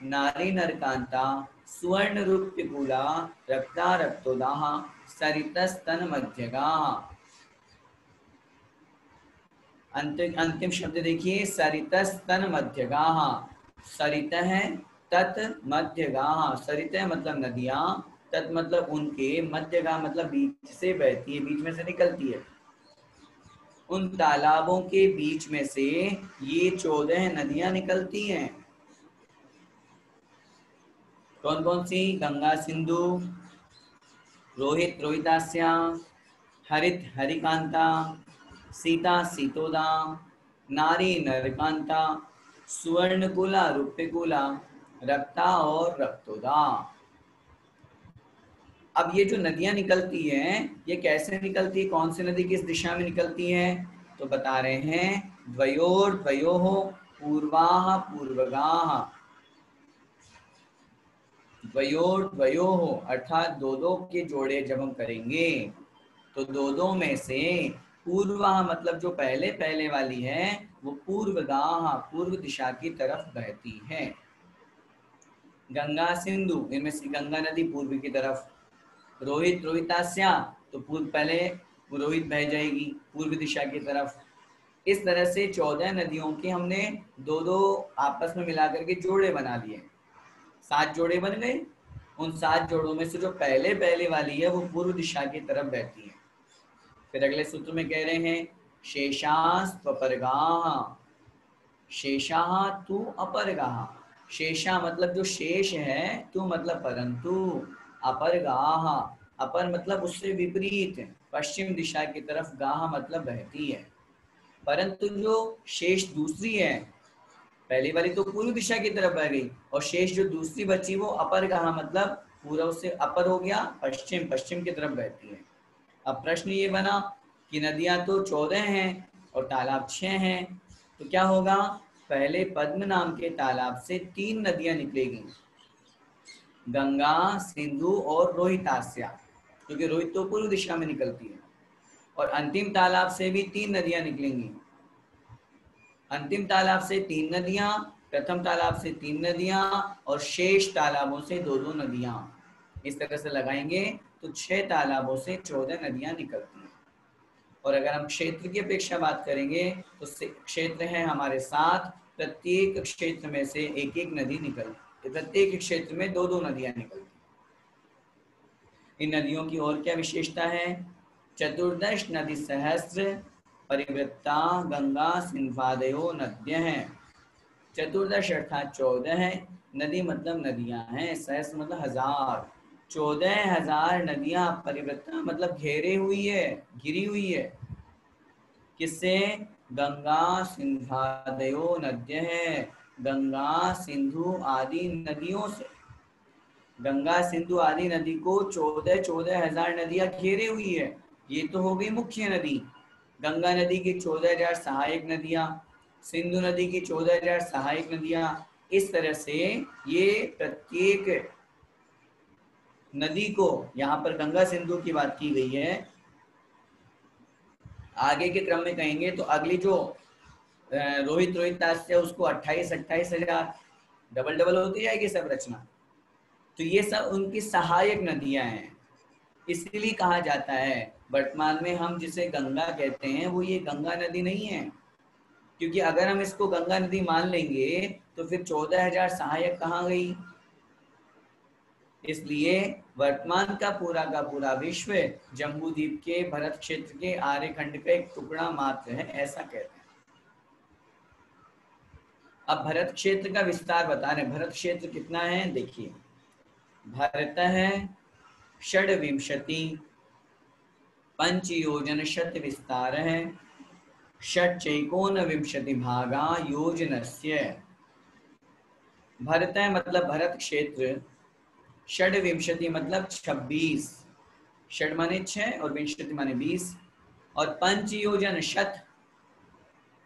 नारी नरकांता, सुवर्ण रूप्यकूला, रक्ता रक्तोदाह, सरितस्तन मध्यगाः। अंतिम शब्द देखिए, सरितस्तन मध्यगाः। सरित है, तत् मध्यगाः। सरित मतलब नदियां, तत् मतलब उनके, मध्यगाः मतलब बीच से बहती है, बीच में से निकलती है। उन तालाबों के बीच में से ये 14 नदियां निकलती हैं। कौन कौन सी? गंगा सिंधु, रोहित रोहितास्या, हरित हरिकांता, सीता सीतोदा, नारी नरकांता, सुवर्णकुला रूप्यकुला, रक्ता और रक्तोदा। अब ये जो नदियां निकलती हैं, ये कैसे निकलती है? कौन सी नदी किस दिशा में निकलती है? तो बता रहे हैं, द्वयोर द्वयोः पूर्वाः पूर्वगाः। द्वयोर द्वयोः अर्थात दो दो के जोड़े जब हम करेंगे तो दो दो में से पूर्वाः मतलब जो पहले पहले वाली है, वो पूर्वगाः पूर्व दिशा की तरफ बहती है। गंगा सिंधु, इनमें से गंगा नदी पूर्व की तरफ। रोहित रोहितास्या, तो पूर्व पहले रोहित बह जाएगी पूर्व दिशा की तरफ। इस तरह से 14 नदियों के हमने दो दो आपस में मिलाकर के जोड़े बना लिए। 7 जोड़े बन गए। उन 7 जोड़ों में से जो पहले पहले वाली है वो पूर्व दिशा की तरफ बहती है। फिर अगले सूत्र में कह रहे हैं, शेषास्त्वपरगाः। शेषाः तु अपरगाः। शेषा मतलब जो शेष है, तू मतलब परंतु, अपरगाः अपर मतलब उससे विपरीत, पश्चिम दिशा की तरफ, गाह मतलब बहती है। परंतु जो शेष दूसरी है, पहली वाली तो पूर्व दिशा की तरफ बह गई, और शेष जो दूसरी बची वो अपरगाह मतलब पूर्व से अपर हो गया, पश्चिम पश्चिम की तरफ बहती है। अब प्रश्न ये बना कि नदियां तो 14 हैं और तालाब 6 हैं, तो क्या होगा? पहले पद्म नाम के तालाब से 3 नदियां निकलेगी, गंगा, सिंधु और रोहितास्या, क्योंकि रोहित तो पूर्व दिशा में निकलती है। और अंतिम तालाब से भी 3 नदियां निकलेंगी। अंतिम तालाब से 3 नदियां, प्रथम तालाब से 3 नदियां और शेष तालाबों से 2-2 नदियां। इस तरह से लगाएंगे तो 6 तालाबों से 14 नदियां निकलती हैं। और अगर हम क्षेत्र की अपेक्षा बात करेंगे तो क्षेत्र है हमारे 7, प्रत्येक क्षेत्र में से एक एक नदी निकलती, प्रत्येक क्षेत्र में 2-2 नदियां निकलती। इन नदियों की और क्या विशेषता है? 14 नदी सहस्त्र परिवृत्ता गंगा सिंधवादयो नद्यः हैं। चतुर्दश अर्थात 14 है, नदी मतलब नदियां हैं, सहस्र मतलब हजार, 14,000 नदियां परिवृत्ता मतलब घेरे हुई है, घिरी हुई है। किससे? गंगा सिंधादयो नद्य है, गंगा सिंधु आदि नदियों से। गंगा सिंधु आदि नदी को 14,000 नदियां घेरे हुई है। ये तो हो गई मुख्य नदी। गंगा नदी की 14,000 सहायक नदियां, सिंधु नदी की 14,000 सहायक नदियां। इस तरह से ये प्रत्येक नदी को, यहाँ पर गंगा सिंधु की बात की गई है, आगे के क्रम में कहेंगे तो अगली जो रोहित रोहिताश है उसको 28,000 डबल डबल होती जाएगी सब रचना। तो ये सब उनकी सहायक नदियां हैं। इसलिए कहा जाता है वर्तमान में हम जिसे गंगा कहते हैं वो ये गंगा नदी नहीं है, क्योंकि अगर हम इसको गंगा नदी मान लेंगे तो फिर 14,000 सहायक कहाँ गई। इसलिए वर्तमान का पूरा विश्व जम्बू द्वीप के भरत क्षेत्र के आर्यखंड का एक टुकड़ा मात्र है, ऐसा कहते हैं। अब भरत क्षेत्र का विस्तार बता रहे हैं। भरत क्षेत्र कितना है देखिए, भरत है षड्विंशति पंचयोजन शत विस्तार है, षट्चैकोनविंशति भागा योजनस्य। भरत है मतलब भरत क्षेत्र, षड्विंशति मतलब 26, षड माने 6 और विंशति माने 20, और पंच योजन शत,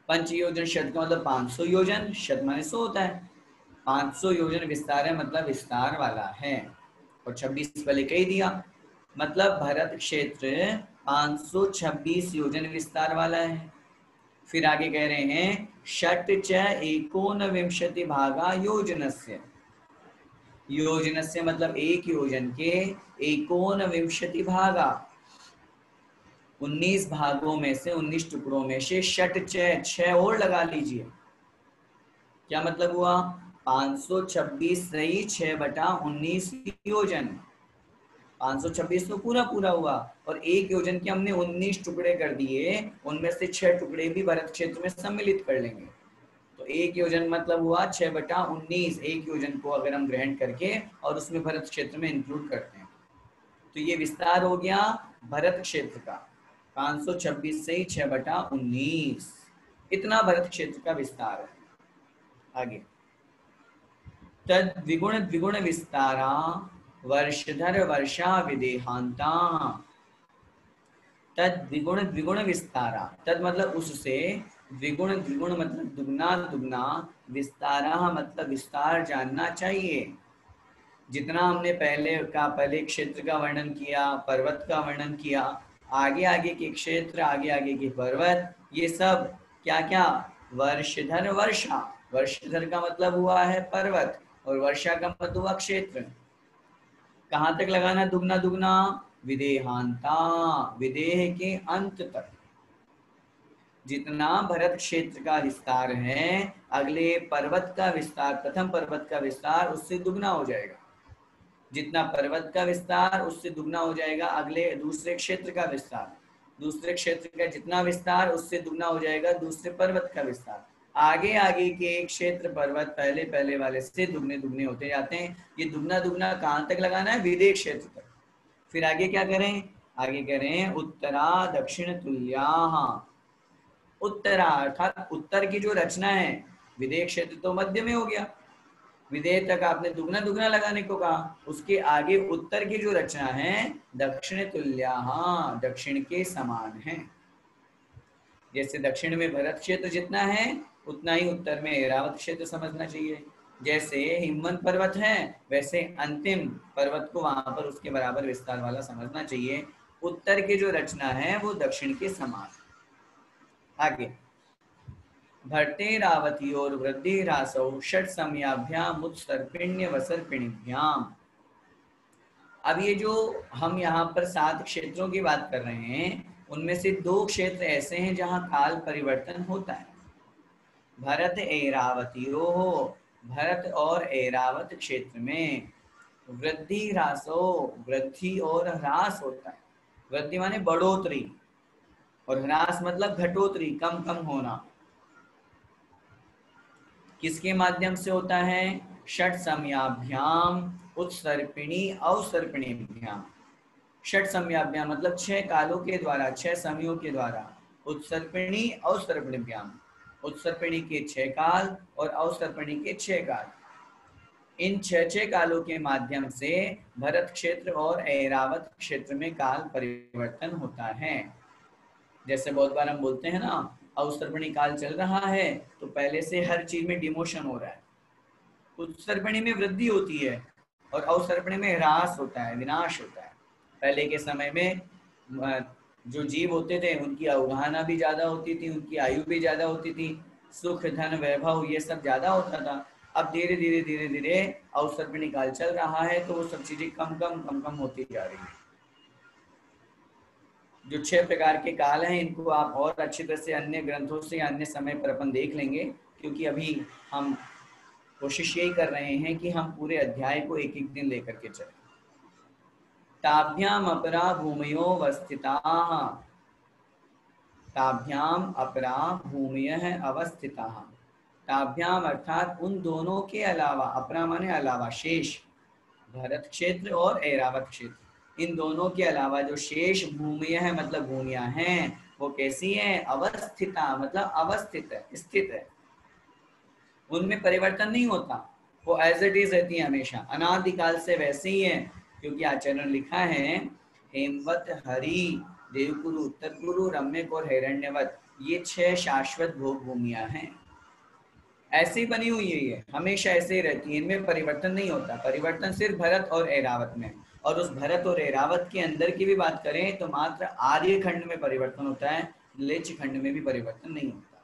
पंच योजन शत का मतलब 500 योजन, शत माने 100 होता है। 500 योजन विस्तार है मतलब विस्तार वाला है, और 26 पहले कह दिया, मतलब भरत क्षेत्र 526 योजन विस्तार वाला है। फिर आगे कह रहे हैं षट च एकोनविंशति भागा योजनस्य। योजनस्य मतलब एक योजन के, एकोनविंशति भागा 19 भागों में से, 19 टुकड़ों में से, षट च 6 और लगा लीजिए। क्या मतलब हुआ? 526 सही 6/19 योजन, 526 तो पूरा हुआ, और एक योजन के हमने 19 टुकड़े कर दिए, उनमें से 6 टुकड़े भी भरत क्षेत्र में सम्मिलित कर लेंगे। तो एक योजन मतलब हुआ 6/19, एक योजन को अगर हम ग्रहण करके और उसमें भरत क्षेत्र में इंक्लूड करते हैं तो ये विस्तार हो गया भरत क्षेत्र का, 526 से 6/19, इतना भरत क्षेत्र का विस्तार है। आगे तद द्विगुण द्विगुण विस्तारा वर्षधर वर्षा विदेहांता। तद द्विगुण द्विगुण विस्तारा, तद मतलब उससे, द्विगुण द्विगुण मतलब दुगना दुगना, विस्तारा मतलब विस्तार जानना चाहिए। जितना हमने पहले क्षेत्र का वर्णन किया, पर्वत का वर्णन किया, आगे आगे के क्षेत्र, आगे आगे के पर्वत, ये सब क्या क्या? वर्षधर वर्षा, वर्षधर का मतलब हुआ है पर्वत, और वर्षा का मतलब हुआ क्षेत्र। कहाँ तक लगाना दुगना दुगना? विदेहांता, विदेह के अंत तक। जितना भरत क्षेत्र का विस्तार है, अगले पर्वत का विस्तार, प्रथम पर्वत का विस्तार उससे दुगना हो जाएगा। जितना पर्वत का विस्तार उससे दुगना हो जाएगा अगले दूसरे क्षेत्र का विस्तार, दूसरे क्षेत्र का जितना विस्तार उससे दुगना हो जाएगा दूसरे पर्वत का विस्तार। आगे आगे के क्षेत्र पर्वत पहले वाले से दुगने दुगने होते जाते हैं। ये दुगना दुगना कहाँ तक लगाना है? विदेह क्षेत्र तक। फिर आगे क्या करें? आगे करें उत्तरा दक्षिण तुल्या। उत्तरा अर्थात उत्तर की जो रचना है, विदेह क्षेत्र तो मध्य में हो गया, विदेह तक आपने दुगना दुगना लगाने को कहा, उसके आगे उत्तर की जो रचना है दक्षिण तुल्या, दक्षिण के समान है। जैसे दक्षिण में भरत क्षेत्र जितना है उतना ही उत्तर में ऐरावत क्षेत्र समझना चाहिए। जैसे हिमवंत पर्वत है वैसे अंतिम पर्वत को वहां पर उसके बराबर विस्तार वाला समझना चाहिए। उत्तर की जो रचना है वो दक्षिण के समान। आगे भट्टेरावती और वृद्धि रासौ षट समयाभ्याम उत्सर्पिण्य वसर्पिणीभ्याम। अब ये जो हम यहाँ पर 7 क्षेत्रों की बात कर रहे हैं, उनमें से 2 क्षेत्र ऐसे हैं जहाँ काल परिवर्तन होता है। भरत ऐरावतियो, भरत और ऐरावत क्षेत्र में वृद्धि ह्रासो, वृद्धि और ह्रास होता है। वृद्धि माने बढ़ोतरी, और ह्रास मतलब घटोतरी, कम कम होना। किसके माध्यम से होता है? षट समयाभ्याम उत्सर्पिणी अवसर्पिणीभ्याम। षट समयाभ्याम मतलब 6 कालों के द्वारा, 6 समयों के द्वारा। उत्सर्पिणी अवसर्पिणीभ्याम, उत्सर्पिणी के 6 काल और अवसर्पिणी के 6 काल। इन 6 कालों के माध्यम से भरत क्षेत्र और ऐरावत क्षेत्र में काल परिवर्तन होता है। जैसे बहुत बार हम बोलते हैं ना, अवसर्पिणी काल चल रहा है तो पहले से हर चीज में डिमोशन हो रहा है, उत्सर्पिणी में वृद्धि होती है और अवसर्पिणी में ह्रास होता है, विनाश होता है। पहले के समय में जो जीव होते थे उनकी अवगाहना भी ज्यादा होती थी, उनकी आयु भी ज्यादा होती थी, सुख धन वैभव ये सब ज्यादा होता था। अब धीरे धीरे धीरे धीरे अवसर्पिणी काल चल रहा है तो वो सब चीजें कम कम होती जा रही है। जो 6 प्रकार के काल हैं इनको आप और अच्छी तरह से अन्य ग्रंथों से या अन्य समय पर अपन देख लेंगे, क्योंकि अभी हम कोशिश यही कर रहे हैं कि हम पूरे अध्याय को एक एक दिन लेकर के चलें। ताभ्याम अपरा भूमयो अवस्थिताः, ताभ्याम अपरा भूमयः अवस्थिताः। ताभ्याम अर्थात उन दोनों के अलावा, अपरा माने अलावा, शेष, भरत क्षेत्र और ऐरावत क्षेत्र, इन दोनों के अलावा जो शेष भूमियां है मतलब भूमियां हैं वो कैसी है? अवस्थिता मतलब अवस्थित है, स्थित है, उनमें परिवर्तन नहीं होता, वो एज इट इज रहती है हमेशा, अनादिकाल से वैसे ही है। क्योंकि आचार्य ने लिखा है हेमवत, हरि, देवकुरु, उत्तरकुरु, रम्यक और हिरण्यवत, ये 6 शाश्वत भोग भूमियां हैं, ऐसी बनी हुई है, ये हमेशा ऐसे ही रहती है, इनमें परिवर्तन नहीं होता। परिवर्तन सिर्फ भरत और ऐरावत में, और उस भरत और ऐरावत के अंदर की भी बात करें तो मात्र आर्य खंड में परिवर्तन होता है, लेच खंड में भी परिवर्तन नहीं होता।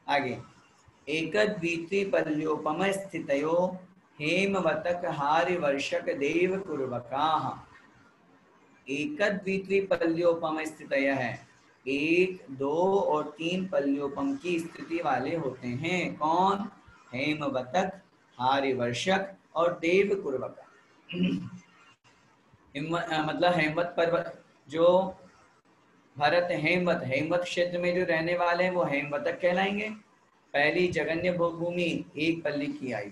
आगे, एकदीप्तिपल्योपम स्थितयो हेमवतक हारि वर्षक देव कुर्वकाः। एकदीप्तिपल्योपम स्थितय है, 1, 2 और 3 पल्योपम की स्थिति वाले होते हैं। कौन? हेमवतक, हारिवर्षक और देव कुर्वक। मतलब हेमवत पर्वत, जो भरत हेमवत, हेमवत क्षेत्र में जो रहने वाले हैं वो हेमवतक कहलाएंगे। पहली जगन्य भोग भूमि 1 पल्ली की आयु।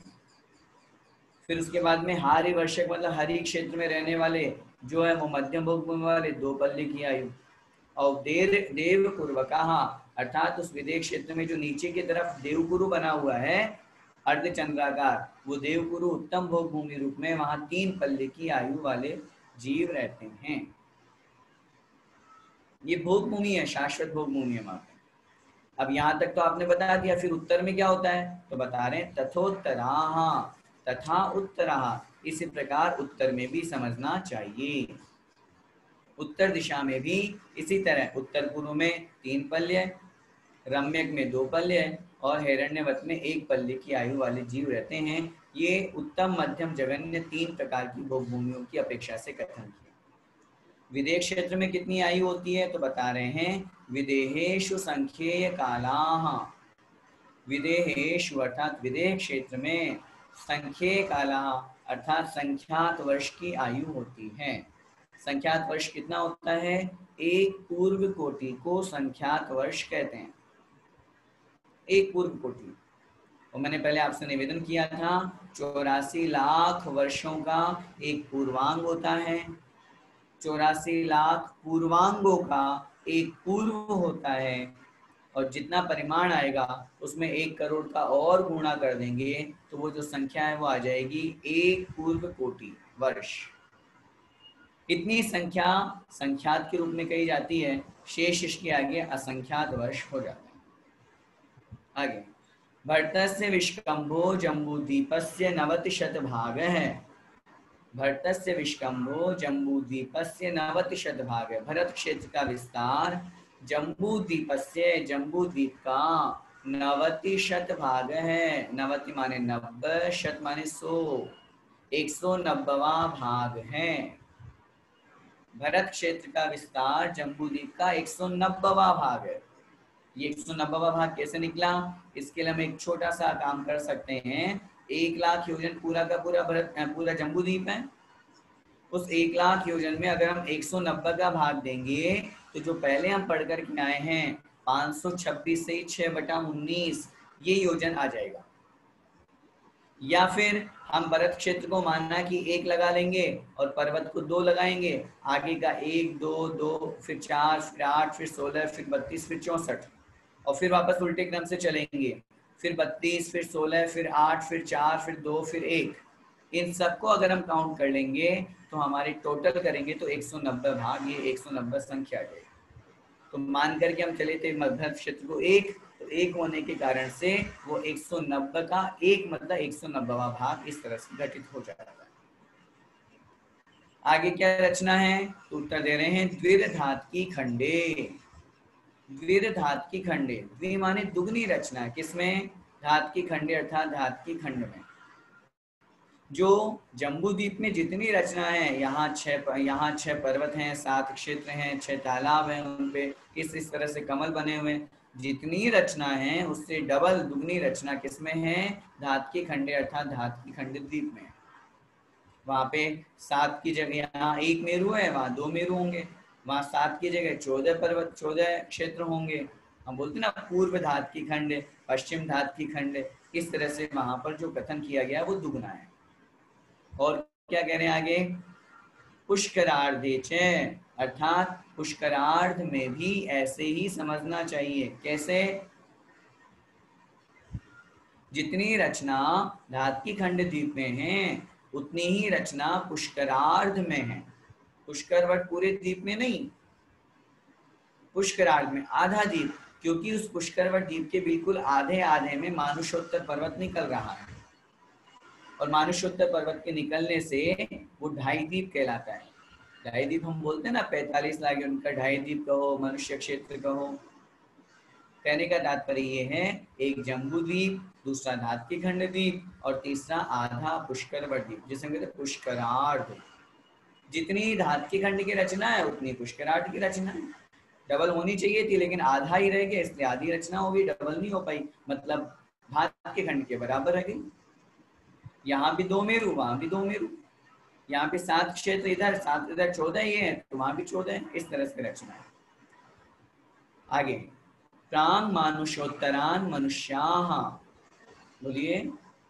फिर उसके बाद में हारिवर्षक मतलब हरि क्षेत्र में रहने वाले जो है वो मध्यम भोग भूमि वाले 2 पल्ली की आयु। और देव कुर्वकाः अर्थात उस विदेह क्षेत्र में जो नीचे की तरफ देवकुरु बना हुआ है अर्धचंद्राकार, वो देवकुरु उत्तम भोग भूमि रूप में, वहां 3 पल्ले की आयु वाले जीव रहते हैं। ये भोग भूमि है, शाश्वत भोग भूमि है वहां पे। अब यहाँ तक तो आपने बता दिया, फिर उत्तर में क्या होता है तो बता रहे हैं तथोत्तराः, तथा उत्तराः, इसी प्रकार उत्तर में भी समझना चाहिए। उत्तर दिशा में भी इसी तरह, उत्तर पूर्व में 3 पल्य, रम्यक में 2 पल्य और हिरण्यवत में 1 पल्य की आयु वाले जीव रहते हैं। ये उत्तम मध्यम जगन्य 3 प्रकार की भोग भूमियों की अपेक्षा से कथन किया। विदेह क्षेत्र में कितनी आयु होती है तो बता रहे हैं विदेहेषु संख्येय कालाः। विदेहेषु अर्थात विदेह क्षेत्र में संख्येय कालाः अर्थात संख्यात वर्ष की आयु होती है। संख्यात वर्ष कितना होता है? 1 पूर्व कोटि को संख्यात वर्ष कहते हैं। 1 पूर्व कोटि, और मैंने पहले आपसे निवेदन किया था 84 लाख वर्षों का एक पूर्वांग होता है, 84 लाख पूर्वांगों का एक पूर्व होता है, और जितना परिमाण आएगा उसमें 1 करोड़ का और गुणा कर देंगे तो वो जो संख्या है वो आ जाएगी 1 पूर्व कोटि वर्ष। इतनी संख्या संख्यात के रूप में कही जाती है, शेष इसके आगे असंख्यात वर्ष हो जाता है। आगे, भरतस्य विष्कंभो जम्बूद्वीपस्य 90% है। भरतस्य विष्कंभो जम्बूद्वीपस्य 90% भरत क्षेत्र का विस्तार जम्बूद्वीपस्य, जम्बूद्वीप का 90% है। 90 माने 90, शत माने 100, 190वां भाग है। भरत क्षेत्र का विस्तार जम्बूद्वीप का 190वां भाग है। ये 190वां भाग कैसे निकला? इसके लिए हम एक छोटा सा काम कर सकते हैं। 1 लाख योजन पूरा का पूरा पूरा जम्बूद्वीप है। उस 1 लाख योजन में अगर हम 190 का भाग देंगे तो जो पहले हम पढ़ कर के आए हैं 526 से 6/19, ये योजन आ जाएगा। या फिर हम भरत क्षेत्र को मानना कि 1 लगा लेंगे और पर्वत को 2 लगाएंगे, आगे का 1 2 2 फिर 4 फिर 8 फिर 16 फिर 32 फिर 64 और फिर वापस उल्टे क्रम से चलेंगे, फिर 32 फिर 16 फिर 8 फिर 4 फिर 2 फिर 1। इन सबको अगर हम काउंट कर लेंगे तो हमारे टोटल करेंगे तो 190 भाग ये 190 संख्या आ जाएगी। तो मान करके हम चले थे भरत क्षेत्र को 1, तो 1 होने के कारण से वो 190 का 1 मतलब 190वां भाग इस तरह से घटित हो जाता है। आगे क्या रचना है तो उत्तर दे रहे हैं द्विर्धात की खंडे। द्विर्धात की खंडे, द्वि माने दुगनी रचना, किसमें? धात की खंडे अर्थात धात की खंड में। जो जम्बूद्वीप में जितनी रचना है, यहाँ 6 पर्वत हैं, 7 क्षेत्र हैं, 6 तालाब हैं, उनपे इस तरह से कमल बने हुए, जितनी रचना है उससे डबल दुगनी रचना किसमें है? धात की खंडे अर्थात धात की खंड द्वीप में। वहां पे 7 की जगह यहाँ 1 मेरु है, वहां 2 मेरु होंगे, वहां 7 की जगह 14 पर्वत 14 क्षेत्र होंगे। हम बोलते ना पूर्व धात की खंड, पश्चिम धात की खंड, इस तरह से वहां पर जो कथन किया गया वो दुगना है। और क्या कह रहे हैं आगे? पुष्करार्धे च, अर्थात पुष्करार्ध में भी ऐसे ही समझना चाहिए। कैसे? जितनी रचना धात की खंड द्वीप में है उतनी ही रचना पुष्करार्ध में है। पुष्करवट पूरे द्वीप में नहीं, पुष्करार्ध में आधा द्वीप, क्योंकि उस पुष्करवट द्वीप के बिल्कुल आधे आधे में मानुषोत्तर पर्वत निकल रहा है और मानुषोत्तर पर्वत के निकलने से वो 2.5 द्वीप कहलाता है। 2.5 द्वीप हम बोलते हैं ना, 45 लाख उनका 2.5 द्वीप कहो, मनुष्य क्षेत्र कहो। कहने का तात्पर्य ये है, एक जम्बू द्वीप, दूसरा धात की खंड द्वीप और तीसरा आधा पुष्करवट द्वीप, जिसे हम कहते हैं पुष्करार्ध। जितनी धात की खंड की रचना है उतनी पुष्करार्ध की रचना है। डबल होनी चाहिए थी लेकिन आधा ही रह गया, इसलिए आधी रचना हो गई, डबल नहीं हो पाई, मतलब धात के खंड के बराबर रह गई। यहाँ भी 2 मेरु, वहां भी 2 मेरु, यहाँ पे 7 क्षेत्र इधर 7 इधर 14 ही है तो वहां भी 14 है, इस तरह से रचना है। आगे प्रांग मानुषोत्तरान मनुष्याः, बोलिए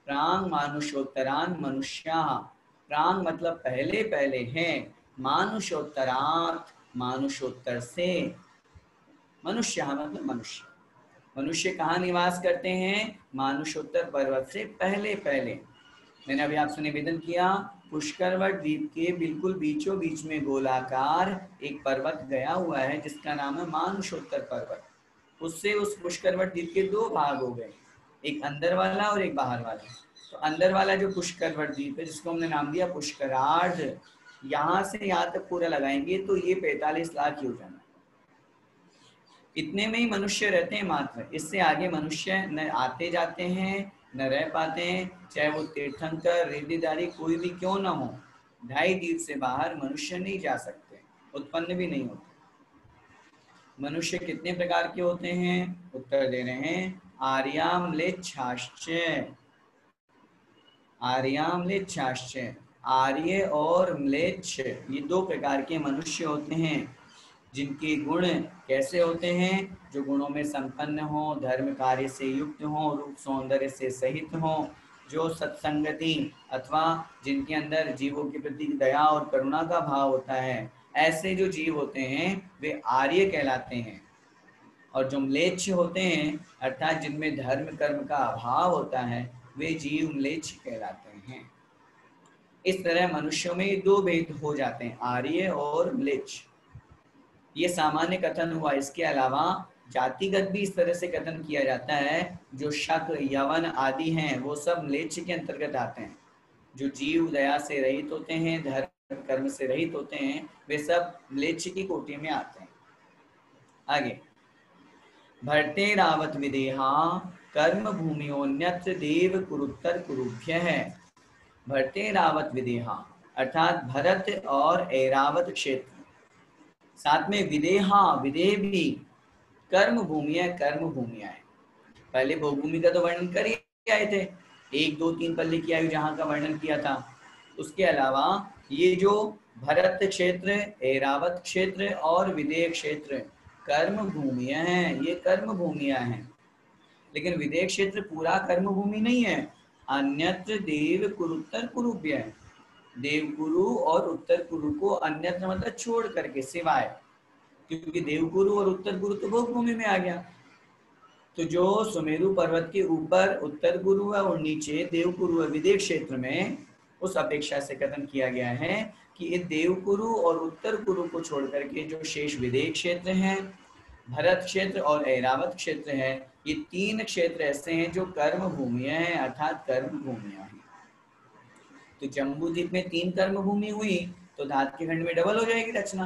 प्रांग मानुषोत्तरान मनुष्याः। प्रांग मतलब पहले पहले हैं, मानुषोत्तरात मानुषोत्तर से, मनुष्य मतलब मनुष्य। मनुष्य कहाँ निवास करते हैं? मानुषोत्तर पर्वत से पहले पहले। मैंने अभी आपसे निवेदन किया, पुष्करवट द्वीप के बिल्कुल बीचों बीच में गोलाकार एक पर्वत गया हुआ है जिसका नाम है मानुषोत्तर पर्वत। उससे उस पुष्करवट द्वीप के 2 भाग हो गए, एक अंदर वाला और एक बाहर वाला। तो अंदर वाला जो पुष्करवट द्वीप है जिसको हमने नाम दिया पुष्करार्ध, यहाँ से यहाँ तक पूरा लगाएंगे तो ये 45 लाख ही हो जाना। इतने में ही मनुष्य रहते हैं मात्र, इससे आगे मनुष्य न आते जाते हैं न रह पाते हैं, चाहे वो तीर्थंकर रिद्धिधारी कोई भी क्यों ना हो। 2.5 द्वीप से बाहर मनुष्य नहीं जा सकते, उत्पन्न भी नहीं होते। मनुष्य कितने प्रकार के होते हैं? उत्तर दे रहे हैं आर्याम्लेच्छाश्च, आर्याम्लेच्छाश्च, आर्य और म्लेच्छ ये 2 प्रकार के मनुष्य होते हैं, जिनके गुण कैसे होते हैं? जो गुणों में संपन्न हो, धर्म कार्य से युक्त हो, रूप सौंदर्य से सहित हो, जो सत्संगति अथवा जिनके अंदर जीवों के प्रति दया और करुणा का भाव होता है, ऐसे जो जीव होते हैं वे आर्य कहलाते हैं। और जो म्लेच्छ होते हैं अर्थात जिनमें धर्म कर्म का अभाव होता है, वे जीव म्लेच्छ कहलाते हैं। इस तरह मनुष्यों में 2 भेद हो जाते हैं, आर्य और म्लेच्छ। ये सामान्य कथन हुआ। इसके अलावा जातिगत भी इस तरह से कथन किया जाता है, जो शक यवन आदि हैं वो सब म्लेच्छ के अंतर्गत आते हैं। जो जीव दया से रहित होते हैं, धर्म कर्म से रहित होते हैं, वे सब म्लेच्छ की कोटि में आते हैं। आगे भरते रावत विदेहा कर्म भूमियोन्यत्र देव कुरुत्तर कुरुभ्य है। भरते रावत विदेहा अर्थात भरत और ऐरावत क्षेत्र, साथ में विदेहा विदेह भी, कर्म भूमिया कर्म भूमिया है। पहले भोगभूमि का तो वर्णन कर ही आए थे, 1 2 3 पल्ले की आयु जहाँ का वर्णन किया था। उसके अलावा ये जो भरत क्षेत्र, ऐरावत क्षेत्र और विदेह क्षेत्र कर्म भूमिया हैं, ये कर्म भूमिया हैं। लेकिन विदेह क्षेत्र पूरा कर्म भूमि नहीं है। अन्यत्र देव कुरुत्तर कुरुभ्य है, देवकुरु और उत्तर कुरु को अन्यत्र मतलब छोड़ करके, सिवाय, क्योंकि देवकुरु और उत्तर कुरु तो भोग भूमि में आ गया। तो जो सुमेरु पर्वत के ऊपर उत्तर कुरु है और नीचे देवकुरु है विदेह क्षेत्र में, उस अपेक्षा से कथन किया गया है कि ये देवकुरु और उत्तर कुरु को छोड़ करके जो शेष विदेह क्षेत्र हैं, भरत क्षेत्र और ऐरावत क्षेत्र है, ये तीन क्षेत्र ऐसे हैं जो कर्म भूमियां हैं, अर्थात कर्म भूमियां हैं। तो जम्बूद्वीप में 3 कर्म भूमि हुई, तो धात के खंड में डबल हो जाएगी रचना,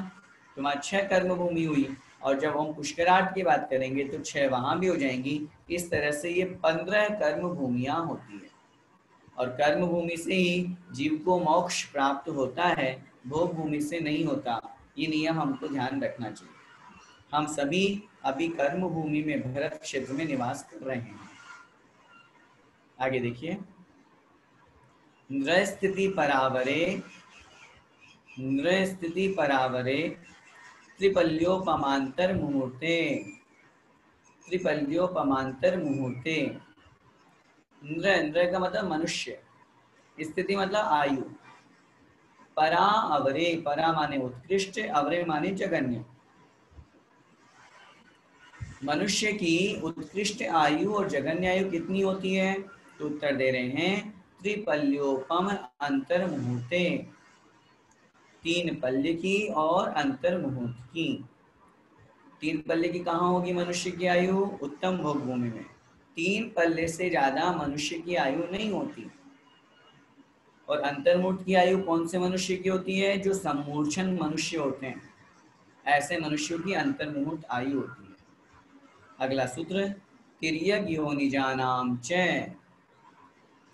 तो वहां 6 कर्म भूमि हुई। और जब हम पुष्करार्थ की बात करेंगे तो 6 वहां भी हो जाएंगी। इस तरह से ये 15 कर्म भूमियां होती है। और कर्म भूमि से ही जीव को मोक्ष प्राप्त होता है, भोग भूमि से नहीं होता। ये नियम हमको ध्यान रखना चाहिए। हम सभी अभी कर्म भूमि में भरत क्षेत्र में निवास कर रहे हैं। आगे देखिए, नृस्थिति परावरे, नृस्थिति परावरे त्रिपल्योपमांतर मुहूर्ते, त्रिपल्योपमांतर मुहूर्ते। नृ, नृ का मतलब मनुष्य, स्थिति मतलब आयु, परा अवरे, परा माने उत्कृष्ट, अवरे माने जगन्य। मनुष्य की उत्कृष्ट आयु और जगन्य आयु कितनी होती है? तो उत्तर दे रहे हैं त्रिपल्योपम अंतर मुहूर्ते, 3 पल्य की और अंतर मुहूर्त की। 3 पल्ले की कहाँ होगी मनुष्य की आयु? उत्तम भोग भूमि में। 3 पल्ले से ज्यादा मनुष्य की आयु नहीं होती। और अंतर्मुहूर्त की आयु कौन से मनुष्य की होती है? जो सम्मूर्छन मनुष्य होते हैं, ऐसे मनुष्यों की अंतर्मुहूर्त आयु होती है। अगला सूत्र, तिर्यक योनिजानाम च,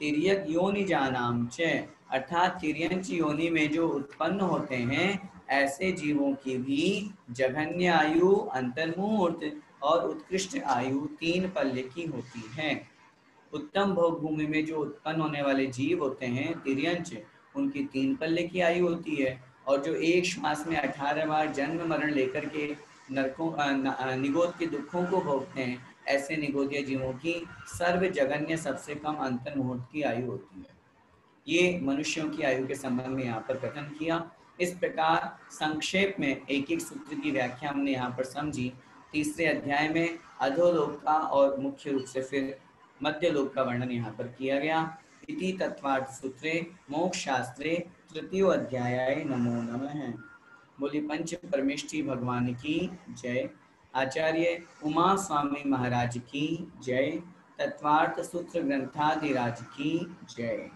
तिर्यक योनिजानाम च, अर्थात तिर्यंच योनि में जो उत्पन्न होते हैं ऐसे जीवों की भी जघन्य आयु, अंतर्मुहूर्त और उत्कृष्ट आयु 3 पल्ले की होती है। उत्तम भोग भूमि में जो उत्पन्न होने वाले जीव होते हैं तिर्यंच, उनकी 3 पल्ले की आयु होती है। और जो एक श्वास में 18 बार जन्म मरण लेकर के नरकों निगोद के दुखों को भोगते हैं, ऐसे निगोदीय जीवों की सर्व जगन्य सबसे कम अंतर मुहूर्त की आयु होती है। ये मनुष्यों की आयु के संबंध में यहाँ पर कथन किया। इस प्रकार संक्षेप में एक एक सूत्र की व्याख्या हमने यहाँ पर समझी। तीसरे अध्याय में अधोलोक का और मुख्य रूप से फिर मध्य लोक का वर्णन यहाँ पर किया गया। इति तत्वार्थ सूत्रे मोक्ष शास्त्रे तृतीय अध्याय नमो नमः। बोली पंच परमेष्ठी भगवान की जय। आचार्य उमा स्वामी महाराज की जय। तत्वार्थ सूत्र ग्रंथाधिराज की जय।